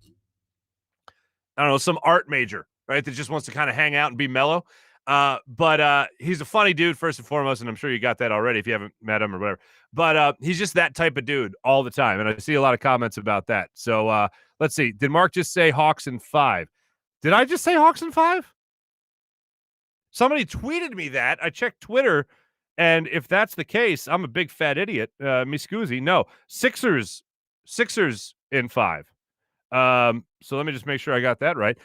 don't know, some art major, right? That just wants to kind of hang out and be mellow. But he's a funny dude, first and foremost, and I'm sure you got that already if you haven't met him or whatever. But he's just that type of dude all the time, and I see a lot of comments about that. So let's see. Did Marc just say Hawks in 5? Did I just say Hawks in 5? Somebody tweeted me that. I checked Twitter, and if that's the case, I'm a big fat idiot. Mi scusi. No, Sixers in 5. So let me just make sure I got that right.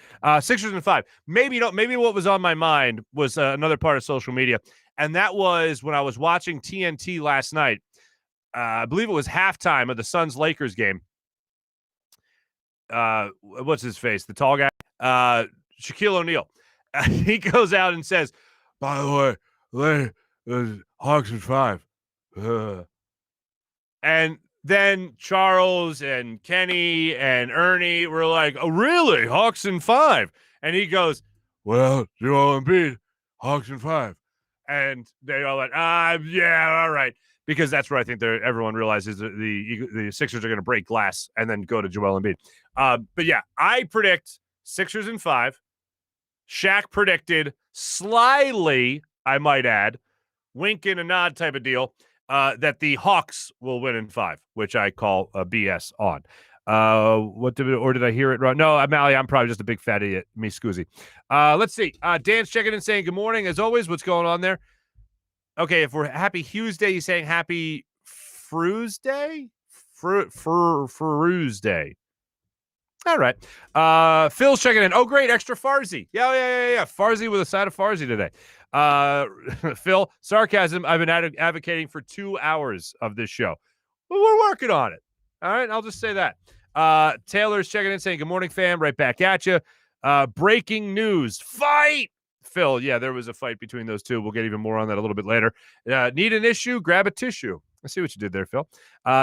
Sixers in 5. Maybe what was on my mind was another part of social media, and that was when I was watching TNT last night. I believe it was halftime of the Suns-Lakers game. What's his face? The tall guy? Shaquille O'Neal. He goes out and says, "By the way, Hawks in 5. And then Charles and Kenny and Ernie were like, "Oh, really? Hawks in 5?" And he goes, "Well, Joel Embiid, Hawks in 5." And they all like, yeah, all right. Because that's where I think everyone realizes that the Sixers are going to break glass and then go to Joel Embiid. But yeah, I predict Sixers in 5. Shaq predicted slyly, I might add, wink and a nod type of deal, that the Hawks will win in 5, which I call a BS on. Did I hear it wrong? No, Mally, I'm probably just a big fat idiot. Me scusi. Let's see. Dan's checking in saying good morning. As always, what's going on there? Okay, if we're happy Hugh's Day, he's saying happy Fru's Day? Fru's Day. All right. Phil's checking in. Oh, great. Extra Farzy. Yeah. Farzy with a side of Farzy today. Phil, sarcasm. I've been advocating for 2 hours of this show. Well, we're working on it. All right. I'll just say that. Taylor's checking in saying, good morning, fam. Right back at you. Breaking news. Fight. Phil, yeah, there was a fight between those two. We'll get even more on that a little bit later. Need an issue? Grab a tissue. I see what you did there, Phil.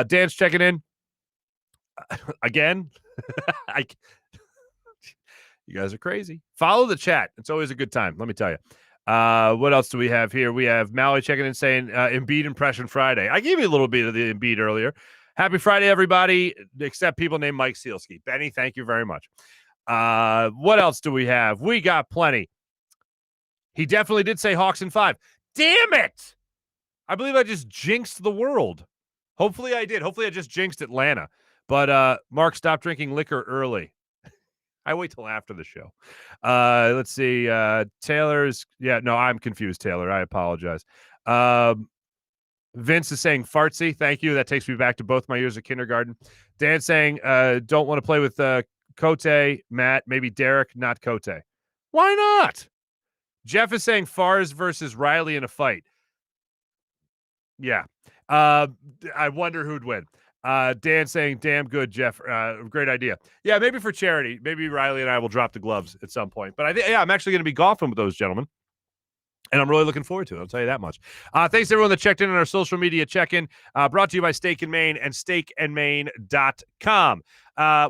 Dan's checking in. Again. You guys are crazy. Follow the chat. It's always a good time. Let me tell you. What else do we have here? We have Mally checking in saying Embiid impression Friday. I gave you a little bit of the Embiid earlier. Happy Friday, everybody, except people named Mike Sealski. Benny, thank you very much. What else do we have? We got plenty. He definitely did say Hawks in 5. Damn it! I believe I just jinxed the world. Hopefully I did. Hopefully I just jinxed Atlanta. But Marc, stop drinking liquor early. I wait till after the show. Let's see. Taylor's. Yeah, no, I'm confused, Taylor. I apologize. Vince is saying fartsy. Thank you. That takes me back to both my years of kindergarten. Dan saying don't want to play with Cote, Matt, maybe Derek, not Cote. Why not? Jeff is saying Fars versus Riley in a fight. Yeah. I wonder who'd win. Dan saying, damn good, Jeff. Great idea. Yeah, maybe for charity. Maybe Riley and I will drop the gloves at some point. But I'm actually going to be golfing with those gentlemen. And I'm really looking forward to it. I'll tell you that much. Thanks to everyone that checked in on our social media check-in. Brought to you by Steak and Maine and steakandmaine.com.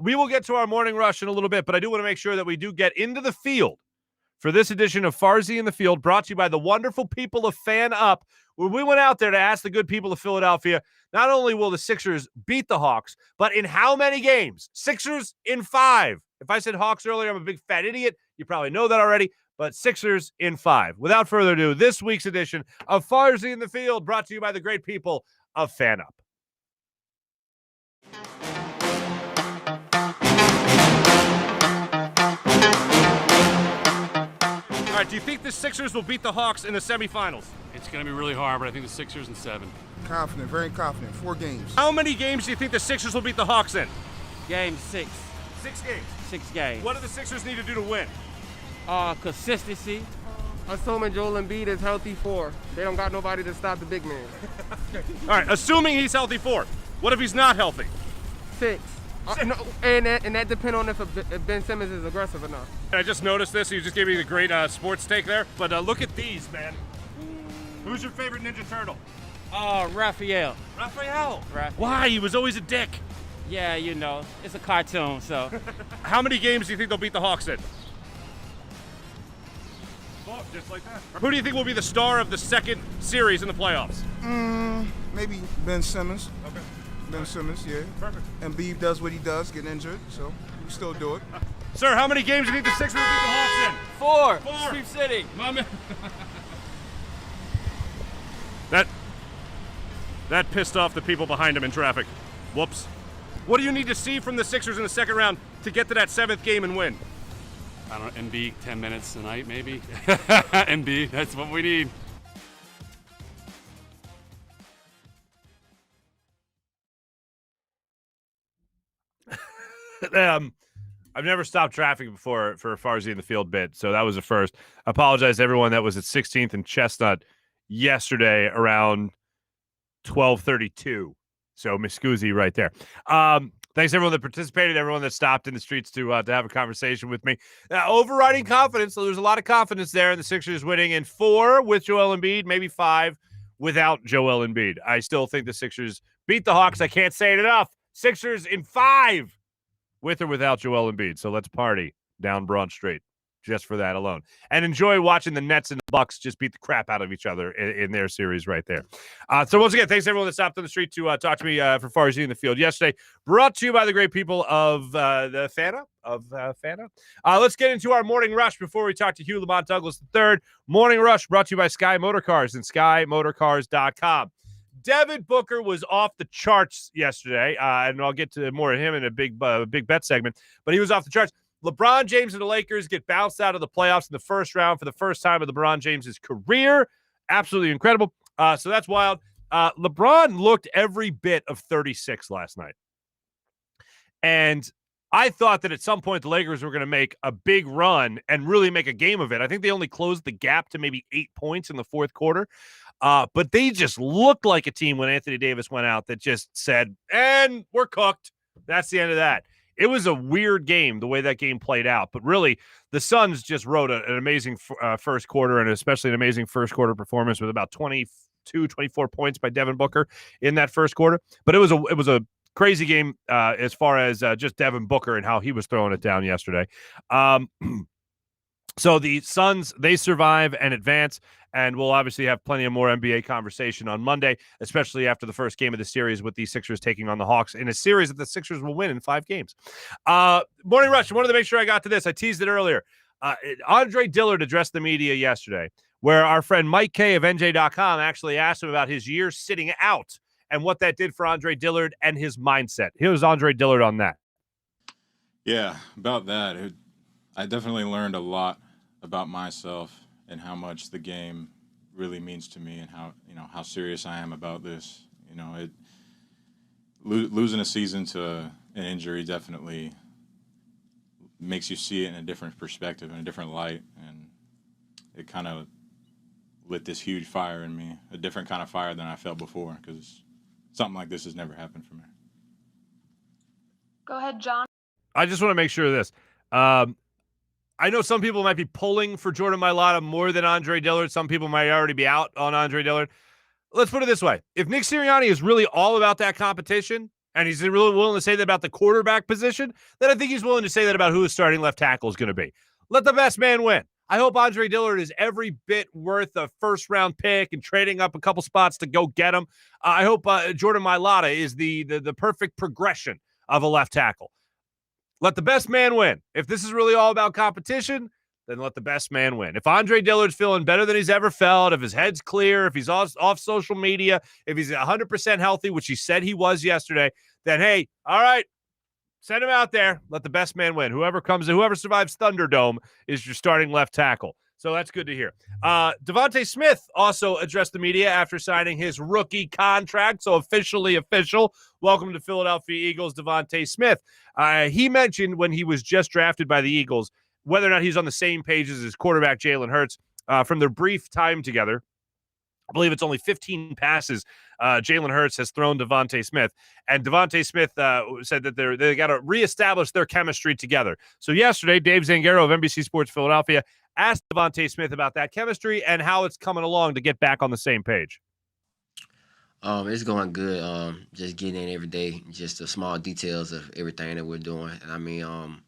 We will get to our morning rush in a little bit, but I do want to make sure that we do get into the field for this edition of Farzy in the Field, brought to you by the wonderful people of FanUp, where we went out there to ask the good people of Philadelphia, not only will the Sixers beat the Hawks, but in how many games? Sixers in 5. If I said Hawks earlier, I'm a big fat idiot. You probably know that already, but Sixers in 5. Without further ado, this week's edition of Farzy in the Field, brought to you by the great people of FanUp. All right, Do you think the Sixers will beat the Hawks in the semifinals? It's going to be really hard, but I think the Sixers in 7. Confident, very confident. 4 games. How many games do you think the Sixers will beat the Hawks in? Game 6. 6 games. 6 games. What do the Sixers need to do to win? Consistency. Assuming Joel Embiid is healthy 4. They don't got nobody to stop the big man. All right, assuming he's healthy 4. What if he's not healthy? 6. No, and that depends on if Ben Simmons is aggressive enough. I just noticed this. You just gave me the great sports take there. But look at these, man. Who's your favorite Ninja Turtle? Raphael. Raphael. Raphael. Why? He was always a dick. Yeah, you know, it's a cartoon, so. How many games do you think they'll beat the Hawks in? Oh, just like that. Who do you think will be the star of the second series in the playoffs? Maybe Ben Simmons. Okay. Ben Simmons, yeah. Perfect. Embiid does what he does, get injured, so we still do it. Sir, how many games do you think the Sixers will beat the Hawks in? 4. 4. Sweep City. My man. That pissed off the people behind him in traffic. Whoops. What do you need to see from the Sixers in the second round to get to that 7th game and win? I don't know, MB 10 minutes a night maybe. MB, that's what we need. I've never stopped traffic before for a Farzy in the field bit, so that was a first. I apologize to everyone that was at 16th and Chestnut yesterday around 12:32. So Miss Scusi right there. Thanks everyone that participated, everyone that stopped in the streets to have a conversation with me. Overriding confidence, so there's a lot of confidence there in the Sixers winning in 4 with Joel Embiid, maybe 5 without Joel Embiid. I still think the Sixers beat the Hawks. I can't say it enough. Sixers in 5 with or without Joel Embiid. So let's party down Broad Street just for that alone. And enjoy watching the Nets and the Bucks just beat the crap out of each other in their series right there. So once again, thanks everyone that stopped on the street to talk to me for Farzy in the field yesterday. Brought to you by the great people of the FanUp. Let's get into our morning rush before we talk to Hugh Lamont Douglas III. Morning rush brought to you by Sky Motor Cars and SkyMotorCars.com. Devin Booker was off the charts yesterday, and I'll get to more of him in a big bet segment, but he was off the charts. LeBron James and the Lakers get bounced out of the playoffs in the first round for the first time in LeBron James's career. Absolutely incredible. So that's wild. LeBron looked every bit of 36 last night. And I thought that at some point the Lakers were going to make a big run and really make a game of it. I think they only closed the gap to maybe 8 points in the fourth quarter. But they just looked like a team when Anthony Davis went out that just said, and we're cooked. That's the end of that. It was a weird game, the way that game played out. But really, the Suns just wrote an amazing first quarter, and especially an amazing first quarter performance with about 24 points by Devin Booker in that first quarter. But it was a crazy game as far as just Devin Booker and how he was throwing it down yesterday. So the Suns, they survive and advance, and we'll obviously have plenty of more NBA conversation on Monday, especially after the first game of the series with the Sixers taking on the Hawks in a series that the Sixers will win in 5 games. Morning Rush, I wanted to make sure I got to this. I teased it earlier. Andre Dillard addressed the media yesterday, where our friend Mike K of NJ.com actually asked him about his year sitting out and what that did for Andre Dillard and his mindset. Here's Andre Dillard on that. Yeah, about that. I definitely learned a lot about myself and how much the game really means to me and how serious I am about this. Losing a season to an injury definitely makes you see it in a different perspective, in a different light, and it kind of lit this huge fire in me, a different kind of fire than I felt before, because something like this has never happened for me. Go ahead, John. I just want to make sure of this. I know some people might be pulling for Jordan Mailata more than Andre Dillard. Some people might already be out on Andre Dillard. Let's put it this way. If Nick Sirianni is really all about that competition, and he's really willing to say that about the quarterback position, then I think he's willing to say that about who his starting left tackle is going to be. Let the best man win. I hope Andre Dillard is every bit worth a first-round pick and trading up a couple spots to go get him. I hope Jordan Mailata is the perfect progression of a left tackle. Let the best man win. If this is really all about competition, then let the best man win. If Andre Dillard's feeling better than he's ever felt, if his head's clear, if he's off social media, if he's 100% healthy, which he said he was yesterday, then hey, all right, send him out there. Let the best man win. Whoever survives Thunderdome is your starting left tackle. So that's good to hear. Devontae Smith also addressed the media after signing his rookie contract. So officially official. Welcome to Philadelphia Eagles, Devontae Smith. He mentioned when he was just drafted by the Eagles, whether or not he's on the same page as his quarterback, Jalen Hurts, from their brief time together. I believe it's only 15 passes Jalen Hurts has thrown Devontae Smith. And Devontae Smith said that they got to reestablish their chemistry together. So yesterday, Dave Zangaro of NBC Sports Philadelphia asked Devontae Smith about that chemistry and how it's coming along to get back on the same page. It's going good. Just getting in every day, just the small details of everything that we're doing. And I mean,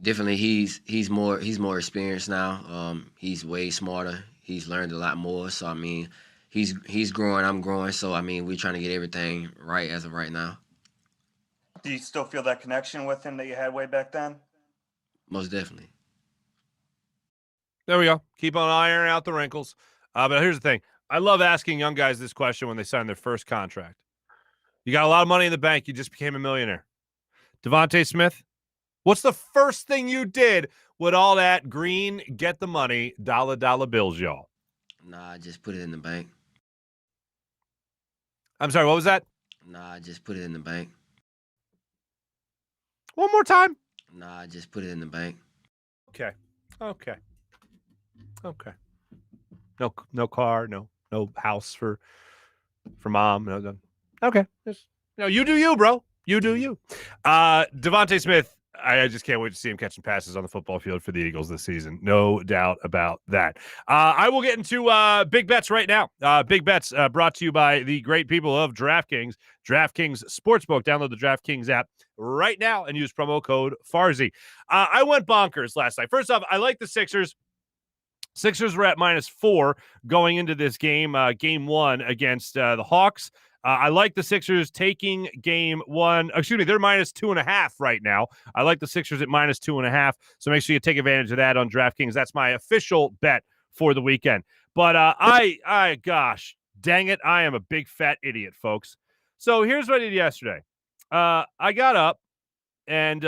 definitely he's more experienced now. He's way smarter. He's learned a lot more. So I mean, he's growing. I'm growing. So I mean, we're trying to get everything right as of right now. Do you still feel that connection with him that you had way back then? Most definitely. There we go. Keep on ironing out the wrinkles. But here's the thing. I love asking young guys this question when they sign their first contract. You got a lot of money in the bank. You just became a millionaire. Devontae Smith, what's the first thing you did with all that green, get the money, dollar bills, y'all? Nah, I just put it in the bank. I'm sorry, what was that? Nah, I just put it in the bank. One more time. Nah, I just put it in the bank. Okay. No car, no house for mom. No. Okay. You do you, bro. You do you. Devontae Smith, I just can't wait to see him catching passes on the football field for the Eagles this season. No doubt about that. I will get into big bets right now. Big bets brought to you by the great people of DraftKings. DraftKings Sportsbook. Download the DraftKings app right now and use promo code Farzy. I went bonkers last night. First off, I like the Sixers. Sixers were at -4 going into this game, game one against the Hawks. I like the Sixers taking game one. Excuse me, they're -2.5 right now. I like the Sixers at -2.5. So make sure you take advantage of that on DraftKings. That's my official bet for the weekend. But gosh, dang it, I am a big fat idiot, folks. So here's what I did yesterday. I got up and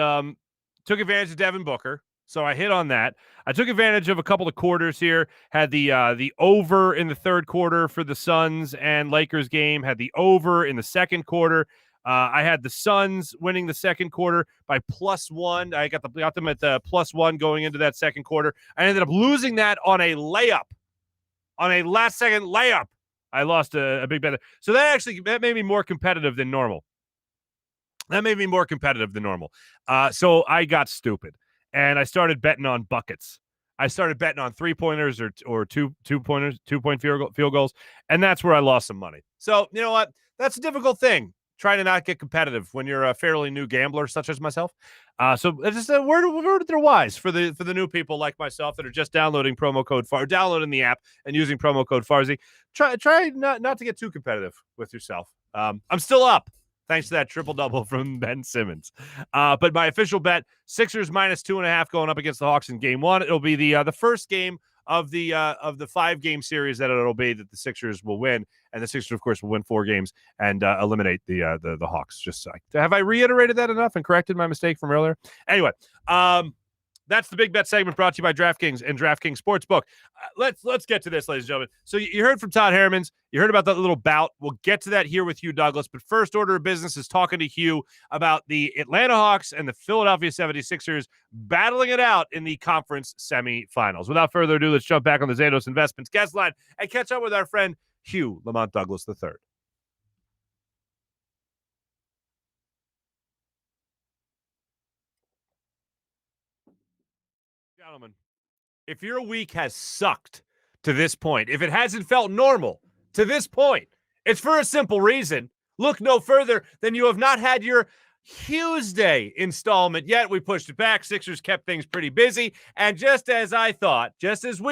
took advantage of Devin Booker. So I hit on that. I took advantage of a couple of quarters here. Had the over in the third quarter for the Suns and Lakers game. Had the over in the second quarter. I had the Suns winning the second quarter by +1. I got them at the +1 going into that second quarter. I ended up losing that on a layup, on a last-second layup. I lost a big bet. So that made me more competitive than normal. So I got stupid. And I started betting on buckets. I started betting on 3-pointers or two-pointers, 2-point field goals, and that's where I lost some money. So you know what? That's a difficult thing. Trying to not get competitive when you're a fairly new gambler, such as myself. So it's just a word of their wise for the new people like myself that are just downloading promo code downloading the app and using promo code Farzy. Try not to get too competitive with yourself. I'm still up. Thanks to that triple-double from Ben Simmons. But my official bet, Sixers -2.5 going up against the Hawks in game one. It'll be the first game of the 5-game series that it'll be that the Sixers will win. And the Sixers, of course, will win 4 games and eliminate the Hawks. Just have I reiterated that enough and corrected my mistake from earlier? Anyway, that's the big bet segment brought to you by DraftKings and DraftKings Sportsbook. Let's get to this, ladies and gentlemen. So you heard from Todd Herremans. You heard about that little bout. We'll get to that here with Hugh Douglas. But first order of business is talking to Hugh about the Atlanta Hawks and the Philadelphia 76ers battling it out in the conference semifinals. Without further ado, let's jump back on the Zatos Investments guest line and catch up with our friend Hugh Lamont Douglas III. Gentlemen, if your week has sucked to this point, if it hasn't felt normal to this point, it's for a simple reason. Look no further than you have not had your Tuesday installment yet. We pushed it back. Sixers kept things pretty busy. And just as we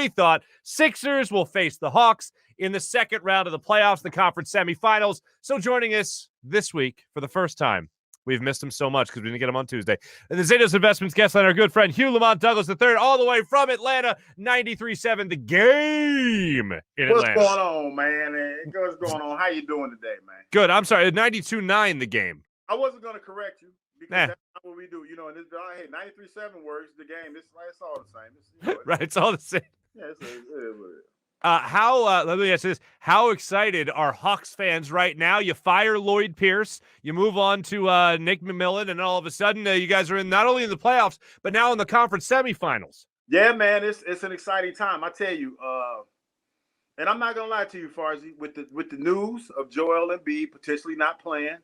thought, Sixers will face the Hawks in the second round of the playoffs, the conference semifinals. So joining us this week for the first time, we've missed him so much because we didn't get him on Tuesday. And the Zatos Investments guest line, our good friend Hugh Lamont Douglas III, all the way from Atlanta, 93.7 The Game in Atlanta. What's going on, man? What's going on? How you doing today, man? Good. I'm sorry, 92.9 The Game. I wasn't going to correct you because that's not what we do. You know, and hey, 93.7 works. The Game, it's all the same. Right, it's all the same. Yeah, it is what it is. Let me ask you this. How excited are Hawks fans right now? You fire Lloyd Pierce, you move on to Nick McMillan, and all of a sudden you guys are not only in the playoffs, but now in the conference semifinals. Yeah, man, it's an exciting time. I tell you, and I'm not gonna lie to you, Farzy, with the news of Joel Embiid potentially not playing.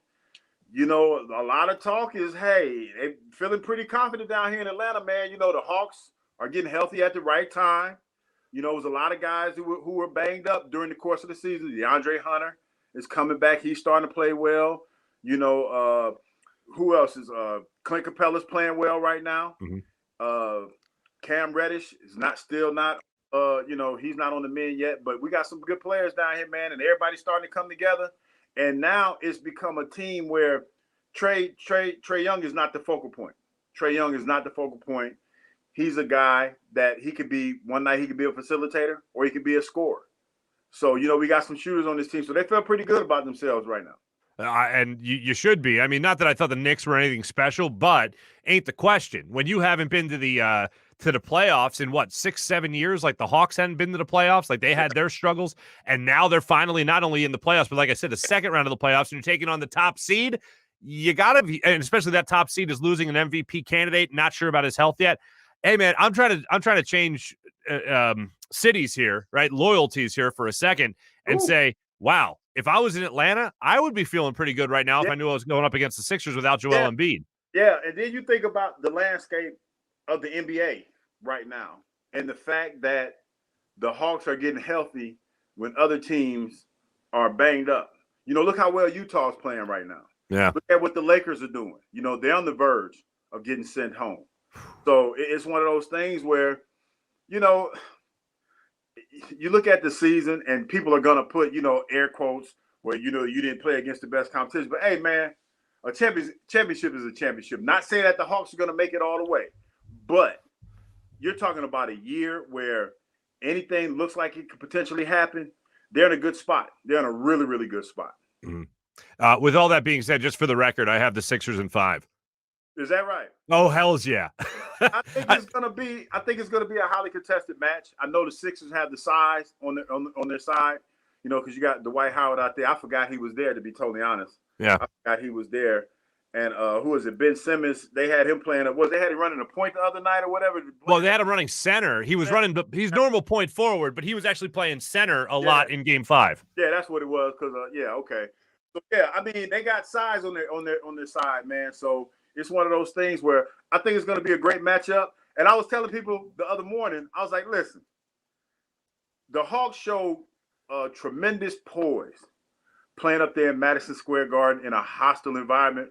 You know, a lot of talk is, hey, they feeling pretty confident down here in Atlanta, man. You know, the Hawks are getting healthy at the right time. You know, it was a lot of guys who were banged up during the course of the season. DeAndre Hunter is coming back. He's starting to play well. You know, who else is Clint Capella's playing well right now. Mm-hmm. Cam Reddish is still not you know, he's not on the mend yet, but we got some good players down here, man, and everybody's starting to come together. And now it's become a team where Trae Young is not the focal point. Trae Young is not the focal point. He's a guy that one night he could be a facilitator or he could be a scorer. So, you know, we got some shooters on this team. So they feel pretty good about themselves right now. And you should be. I mean, not that I thought the Knicks were anything special, but ain't the question. When you haven't been to the playoffs in 6-7 years, like the Hawks hadn't been to the playoffs, like they had their struggles, and now they're finally not only in the playoffs, but like I said, the second round of the playoffs, and you're taking on the top seed. You gotta be, and especially that top seed is losing an MVP candidate, not sure about his health yet. Hey man, I'm trying to change cities here, right? Loyalties here for a second, and say, wow, if I was in Atlanta, I would be feeling pretty good right now if I knew I was going up against the Sixers without Joel Embiid. Yeah, and then you think about the landscape of the NBA right now and the fact that the Hawks are getting healthy when other teams are banged up. You know, look how well Utah's playing right now. Yeah. Look at what the Lakers are doing. You know, they're on the verge of getting sent home. So it's one of those things where, you know, you look at the season and people are going to put, you know, air quotes where, you know, you didn't play against the best competition. But, hey, man, a championship is a championship. Not saying that the Hawks are going to make it all the way. But you're talking about a year where anything looks like it could potentially happen. They're in a good spot. They're in a really, really good spot. Mm-hmm. With all that being said, just for the record, I have the Sixers in 5. Is that right? Oh, hell's yeah. I think it's gonna be a highly contested match. I know the Sixers have the size on their side, you know, because you got Dwight Howard out there. I forgot he was there, to be totally honest. Yeah. I forgot he was there. And who was it? Ben Simmons. They had him playing. They had him running a point the other night or whatever. Well, they had him running center. He was running. He's normal point forward, but he was actually playing center a lot in Game 5. Yeah, that's what it was. Because okay. So yeah, I mean they got size on their side, man. So it's one of those things where I think it's going to be a great matchup. And I was telling people the other morning, I was like, listen, the Hawks showed tremendous poise playing up there in Madison Square Garden in a hostile environment.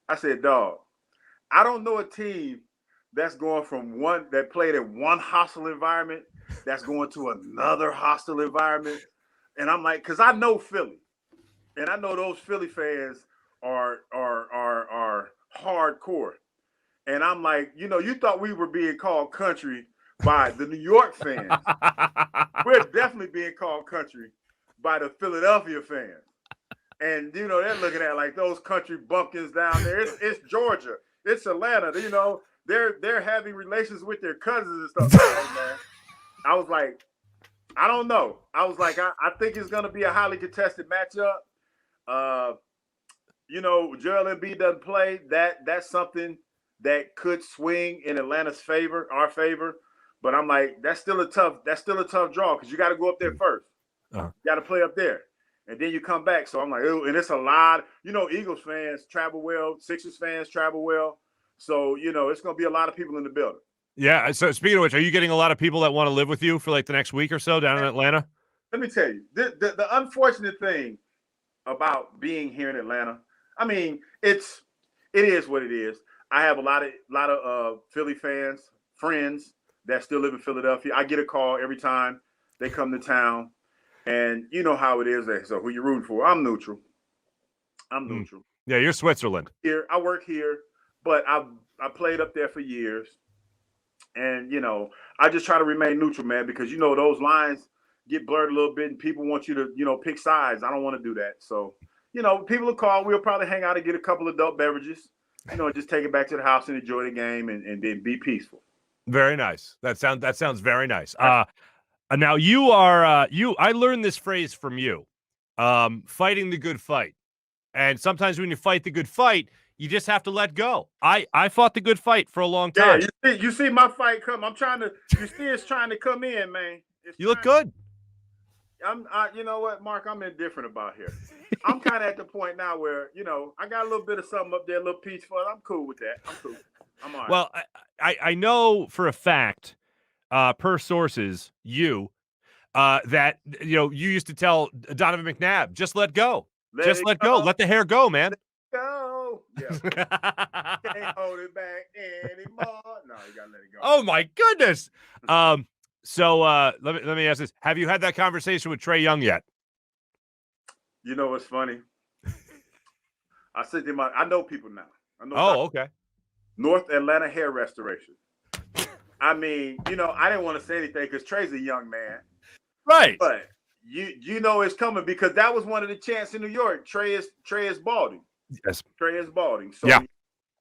I said, dog, I don't know a team that's going from one that played in one hostile environment that's going to another hostile environment. And I'm like, because I know Philly, and I know those Philly fans are hardcore. And I'm like, you know, you thought we were being called country by the New York fans. We're definitely being called country by the Philadelphia fans. And, you know, they're looking at like those country bumpkins down there. It's Georgia. It's Atlanta. You know, they're having relations with their cousins and stuff like that, man. I was like, I don't know. I was like, I think it's going to be a highly contested matchup. You know, Joel Embiid doesn't play. That's something that could swing in Atlanta's favor, our favor. But I'm like, that's still a tough draw because you got to go up there first. You got to play up there. And then you come back. So I'm like, and it's a lot. You know, Eagles fans travel well. Sixers fans travel well. So, you know, it's going to be a lot of people in the building. Yeah. So speaking of which, are you getting a lot of people that want to live with you for like the next week or so down in Atlanta? Let me tell you, the unfortunate thing about being here in Atlanta, I mean, it is what it is. I have a lot of Philly fans, friends that still live in Philadelphia. I get a call every time they come to town. And you know how it is. So who you rooting for? I'm neutral. Yeah, you're Switzerland. Here, I work here, but I played up there for years. And, you know, I just try to remain neutral, man, because, you know, those lines get blurred a little bit and people want you to, you know, pick sides. I don't want to do that. So, you know, people will call. We'll probably hang out and get a couple of adult beverages, you know, just take it back to the house and enjoy the game and then be peaceful. Very nice. That sounds very nice. Now you are I learned this phrase from you. Fighting the good fight. And sometimes when you fight the good fight, you just have to let go. I fought the good fight for a long time. Yeah, you see my fight come. You see it's trying to come in, man. You look good. You know what, Mark? I'm indifferent about here. I'm kind of at the point now where, I got a little bit of something up there, a little peach fuzz. I'm cool with that. I'm cool. I'm all right. Well, I know for a fact, per sources, that you used to tell Donovan McNabb, just let go. Just let go. Let the hair go, man. Go. Yeah. Can't hold it back anymore. No, you gotta let it go. Oh my goodness. So let me ask this: have you had that conversation with Trae Young yet? You know what's funny? I sent him out. I know people now. Okay. North Atlanta hair restoration. I mean, I didn't want to say anything because Trey's a young man. Right. But you know it's coming because that was one of the chants in New York. Trey is balding. Yes. Trey is balding. So yeah. He's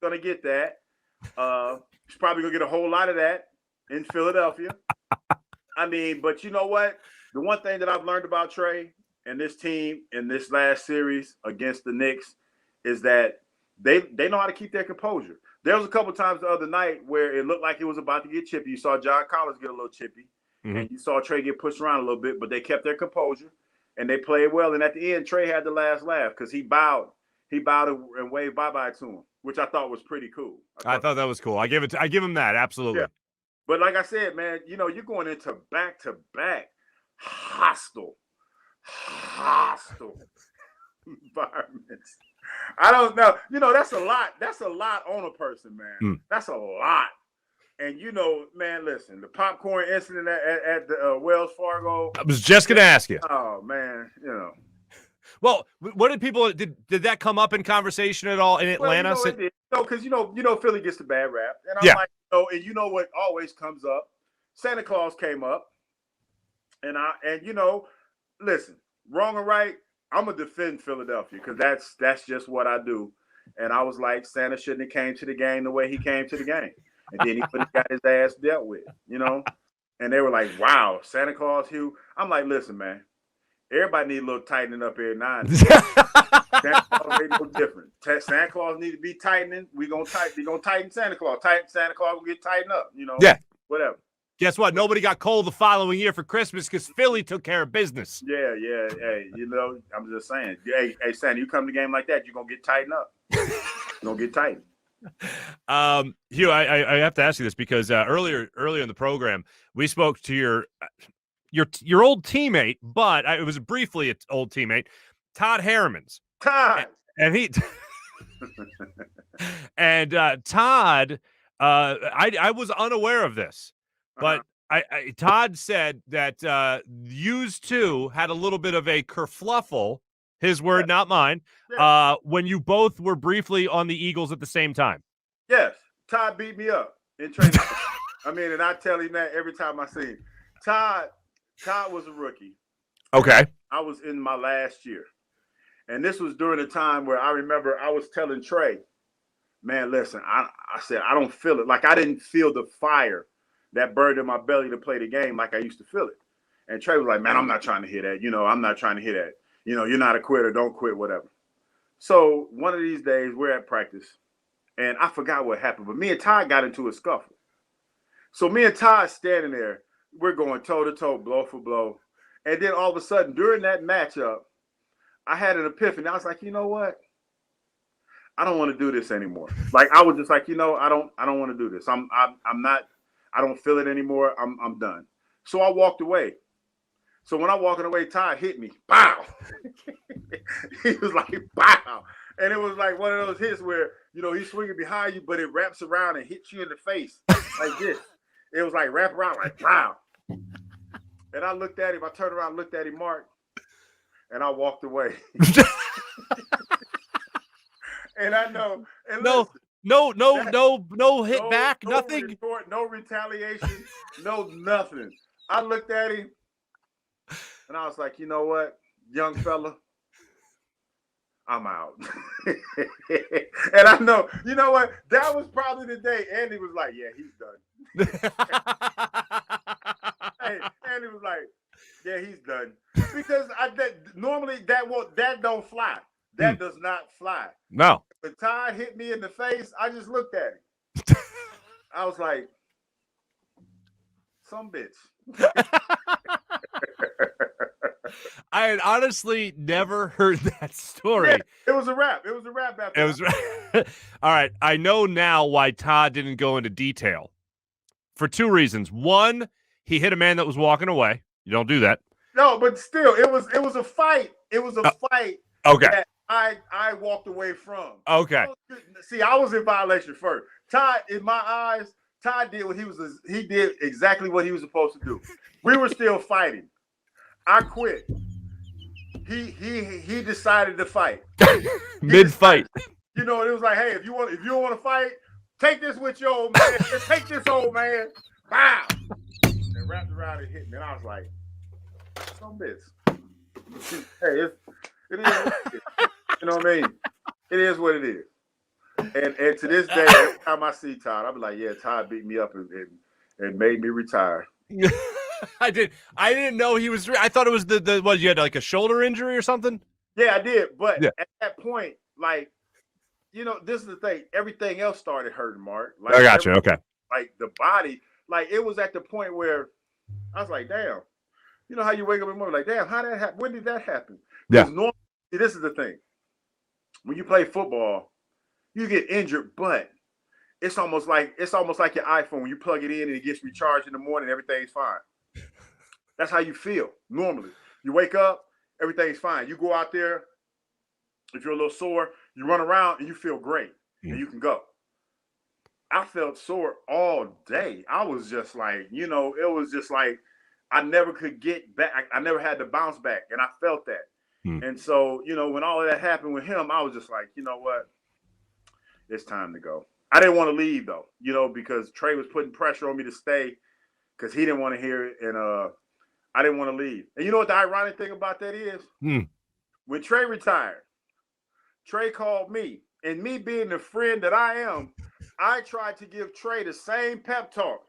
gonna get that. He's probably gonna get a whole lot of that in Philadelphia. I mean, but you know what? The one thing that I've learned about Trey and this team in this last series against the Knicks is that they know how to keep their composure. There was a couple times the other night where it looked like it was about to get chippy. You saw John Collins get a little chippy, and you saw Trey get pushed around a little bit, but they kept their composure and they played well. And at the end, Trey had the last laugh because he bowed and waved bye-bye to him, which I thought was pretty cool. I thought that was cool. I give him that, absolutely. Yeah. But like I said, man, you're going into back-to-back hostile environments. I don't know. That's a lot. That's a lot on a person, man. That's a lot. And man, listen, the popcorn incident at the Wells Fargo. I was just gonna ask you. Oh man, Well, what did people did that come up in conversation at all in Atlanta? Well, it did. Because Philly gets the bad rap, and I'm like, and you know what always comes up? Santa Claus came up, and listen, wrong or right, I'm gonna defend Philadelphia because that's just what I do. And I was like, Santa shouldn't have came to the game the way he came to the game, and then he got his ass dealt with, And they were like, wow, Santa Claus, Hugh. I'm like, listen, man. Everybody need a little tightening up here now. Santa Claus ain't no different. Santa Claus need to be tightening. We gonna tighten Santa Claus. Santa Claus will get tightened up. Yeah. Whatever. Guess what? Nobody got cold the following year for Christmas because Philly took care of business. Yeah. Hey, I'm just saying. Hey, Santa, you come to the game like that, you're gonna get tightened up. You're gonna get tightened. Hugh, I have to ask you this because earlier in the program we spoke to your old teammate, but it was briefly an old teammate, Todd Herremans. Todd. And he and Todd, I was unaware of this, but Todd said that yous two had a little bit of a kerfluffle, his word, not mine, when you both were briefly on the Eagles at the same time. Yes, Todd beat me up in training. And I tell him that every time I see him. Todd was a rookie. Okay. I was in my last year. And this was during a time where I remember I was telling Trey, man, listen, I said, I don't feel it. Like I didn't feel the fire that burned in my belly to play the game like I used to feel it. And Trey was like, man, I'm not trying to hear that. I'm not trying to hear that. You're not a quitter. Don't quit, whatever. So one of these days we're at practice and I forgot what happened, but me and Todd got into a scuffle. So me and Todd standing there, we're going toe to toe, blow for blow. And then all of a sudden during that matchup, I had an epiphany. I was like, you know what? I don't want to do this anymore. Like I was just like, I don't want to do this. I'm not. I don't feel it anymore. I'm done. So I walked away. So when I walking away, Todd hit me. Bow. He was like, bow. And it was like one of those hits where he's swinging behind you, but it wraps around and hits you in the face like this. It was like wrap around like wow. And I looked at him. I turned around, looked at him, Marc. And I walked away. And I know. And no hit back, nothing. Retort, no retaliation, no nothing. I looked at him and I was like, you know what, young fella, I'm out. And I know, you know what, that was probably the day Andy was like, yeah, he's done. Hey, Andy was like, normally that don't fly. That does not fly. No. When Todd hit me in the face, I just looked at him. I was like, some bitch. I had honestly never heard that story. Yeah, it was a wrap. It was a wrap after It was all right. I know now why Todd didn't go into detail for two reasons. One, he hit a man that was walking away. You don't do that. No, but still, it was a fight. It was a fight. Okay. That I walked away from. Okay. See, I was in violation first. Todd, in my eyes, Todd did what he did exactly what he was supposed to do. We were still fighting. I quit. He decided to fight. Mid-fight. You know, it was like, hey, if you don't want to fight, take this with your old man. Take this, old man. Bow. And wrapped around and hit me. And I was like, some bitch. Hey, it is what it is. You know what I mean? It is what it is. And to this day, every time I see Todd, I'll be like, yeah, Todd beat me up and made me retire. I didn't know he was. I thought it was the what, you had like a shoulder injury or something? Yeah, I did. But yeah. At that point, like, you know, this is the thing. Everything else started hurting, Mark. Like, I got you. Okay. Like the body, like it was at the point where I was like, damn. You know how you wake up in the morning, like, damn, how that happen? When did that happen? Yeah. Normally, this is the thing. When you play football, you get injured, but it's almost like your iPhone. When you plug it in and it gets recharged in the morning, everything's fine. That's how you feel normally. You wake up, everything's fine. You go out there, if you're a little sore, you run around and you feel great, and you can go. I felt sore all day. I was just like, you know, it was just like I never could get back. I never had to bounce back, and I felt that. And so, you know, when all of that happened with him, I was just like, you know what? It's time to go. I didn't want to leave, though, you know, because Trey was putting pressure on me to stay because he didn't want to hear it, and I didn't want to leave. And you know what the ironic thing about that is? When Trey retired, Trey called me, and me being the friend that I am, I tried to give Trey the same pep talk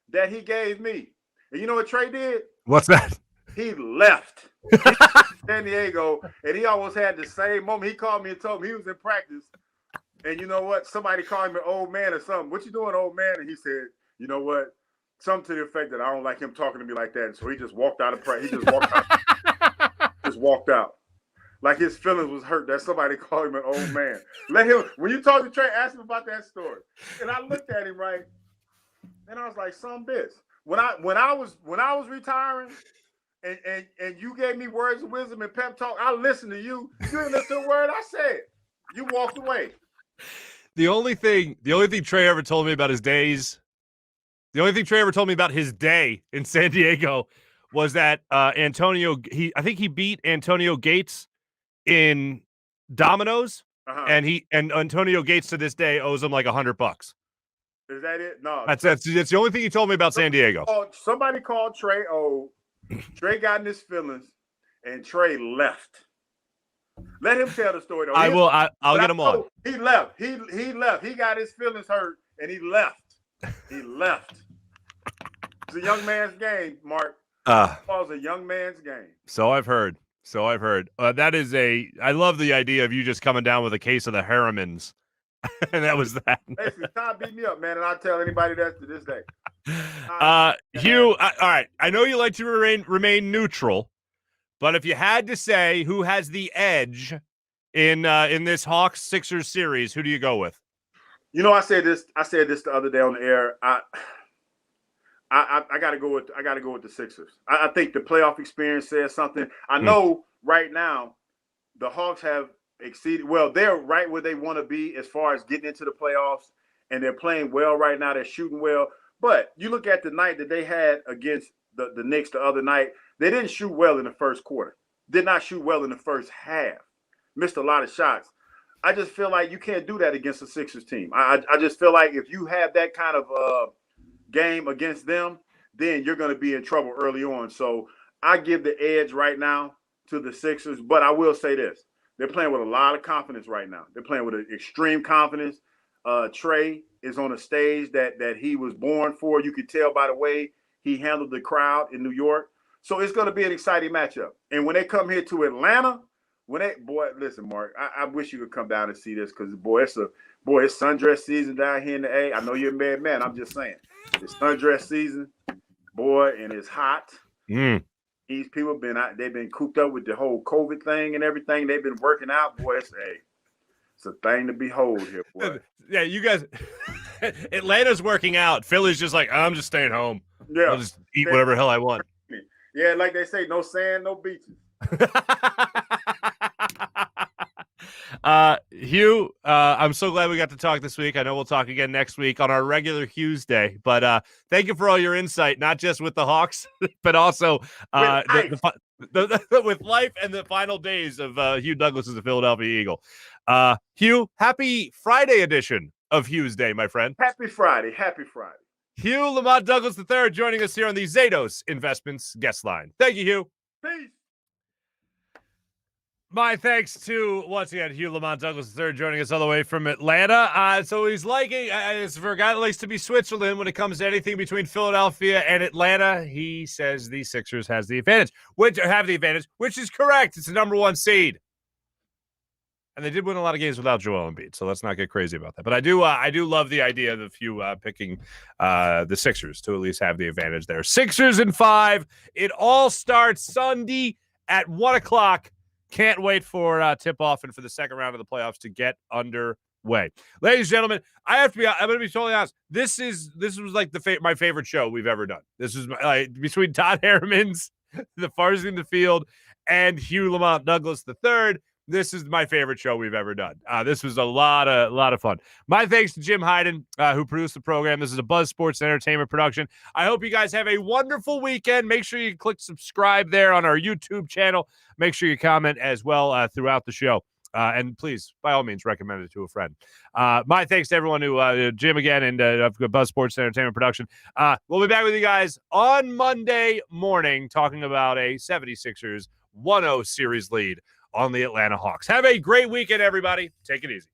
that he gave me. And you know what Trey did? What's that? He left San Diego, and he almost had the same moment. He called me and told me he was in practice. And you know what? Somebody called him an old man or something. What you doing, old man? And he said, you know what? Something to the effect that I don't like him talking to me like that. And so he just walked out of practice. He just walked out. Just walked out. Like his feelings was hurt that somebody called him an old man. Let him, when you talk to Trey, ask him about that story. And I looked at him, right? And I was like, some bitch. When I was retiring, and you gave me words of wisdom and pep talk, I listened to you. You didn't listen to a word I said. You walked away. The only thing Trey ever told me about his days, the only thing Trey ever told me about his day in San Diego was that I think he beat Antonio Gates in dominoes, and Antonio Gates to this day owes him like $100. Is that it? No. That's the only thing he told me about San Diego. Somebody called Trey. Trey got in his feelings, and Trey left. Let him tell the story, though. I'll get him on. He left. He left. He got his feelings hurt, and he left. He left. It's a young man's game, Mark. It's a young man's game. So I've heard. That is I love the idea of you just coming down with a case of the Herremans. And that was that. Basically, Todd beat me up, man, and I'll tell anybody that to this day. Hugh, all right. I know you like to remain neutral, but if you had to say who has the edge in this Hawks-Sixers series, who do you go with? You know, I said this the other day on the air. I gotta go with the Sixers. I think the playoff experience says something. I know right now the Hawks have exceeded. Well, they're right where they want to be as far as getting into the playoffs, and they're playing well right now. They're shooting well. But you look at the night that they had against the Knicks the other night, they didn't shoot well in the first quarter. Did not shoot well in the first half. Missed a lot of shots. I just feel like you can't do that against the Sixers team. I just feel like if you have that kind of game against them, then you're going to be in trouble early on. So I give the edge right now to the Sixers. But I will say this. They're playing with a lot of confidence right now. They're playing with an extreme confidence. Trey is on a stage that he was born for. You could tell by the way he handled the crowd in New York. So it's going to be an exciting matchup. And when they come here to Atlanta, listen, Mark, I wish you could come down and see this because, it's sundress season down here in the A. I know you're a married man. I'm just saying. It's sundress season, and it's hot. These people they've been cooped up with the whole COVID thing and everything. They've been working out, it's a thing to behold here, boy. Yeah, you guys, Atlanta's working out. Philly's just like, I'm just staying home. Yeah. I'll just eat whatever hell I want. Yeah, like they say, no sand, no beaches. Hugh, I'm so glad we got to talk this week. I know we'll talk again next week on our regular Hughes Day, but thank you for all your insight, not just with the Hawks, but also with life and the final days of Hugh Douglas as a Philadelphia Eagle. Hugh, happy Friday edition of Hughes Day, my friend. Happy Friday. Hugh Lamont Douglas III joining us here on the Zatos Investments guest line. Thank you, Hugh. Peace. My thanks to, once again, Hugh Lamont Douglas III joining us all the way from Atlanta. So he's liking, for a guy that likes to be Switzerland when it comes to anything between Philadelphia and Atlanta, he says the Sixers have the advantage, which is correct. It's the number one seed. And they did win a lot of games without Joel Embiid, so let's not get crazy about that. But I do love the idea of Hugh picking the Sixers to at least have the advantage there. Sixers in 5. It all starts Sunday at 1 o'clock. Can't wait for tip-off and for the second round of the playoffs to get underway. Ladies and gentlemen, I'm going to be totally honest. This was like my favorite show we've ever done. This was between Todd Herremans, the Farzy in the field, and Hugh Lamont Douglas III. This is my favorite show we've ever done. This was a lot of fun. My thanks to Jim Hyden, who produced the program. This is a Buzz Sports Entertainment production. I hope you guys have a wonderful weekend. Make sure you click subscribe there on our YouTube channel. Make sure you comment as well throughout the show. And please, by all means, recommend it to a friend. My thanks to everyone who, Jim again, and Buzz Sports Entertainment production. We'll be back with you guys on Monday morning talking about a 76ers 1-0 series lead on the Atlanta Hawks. Have a great weekend, everybody. Take it easy.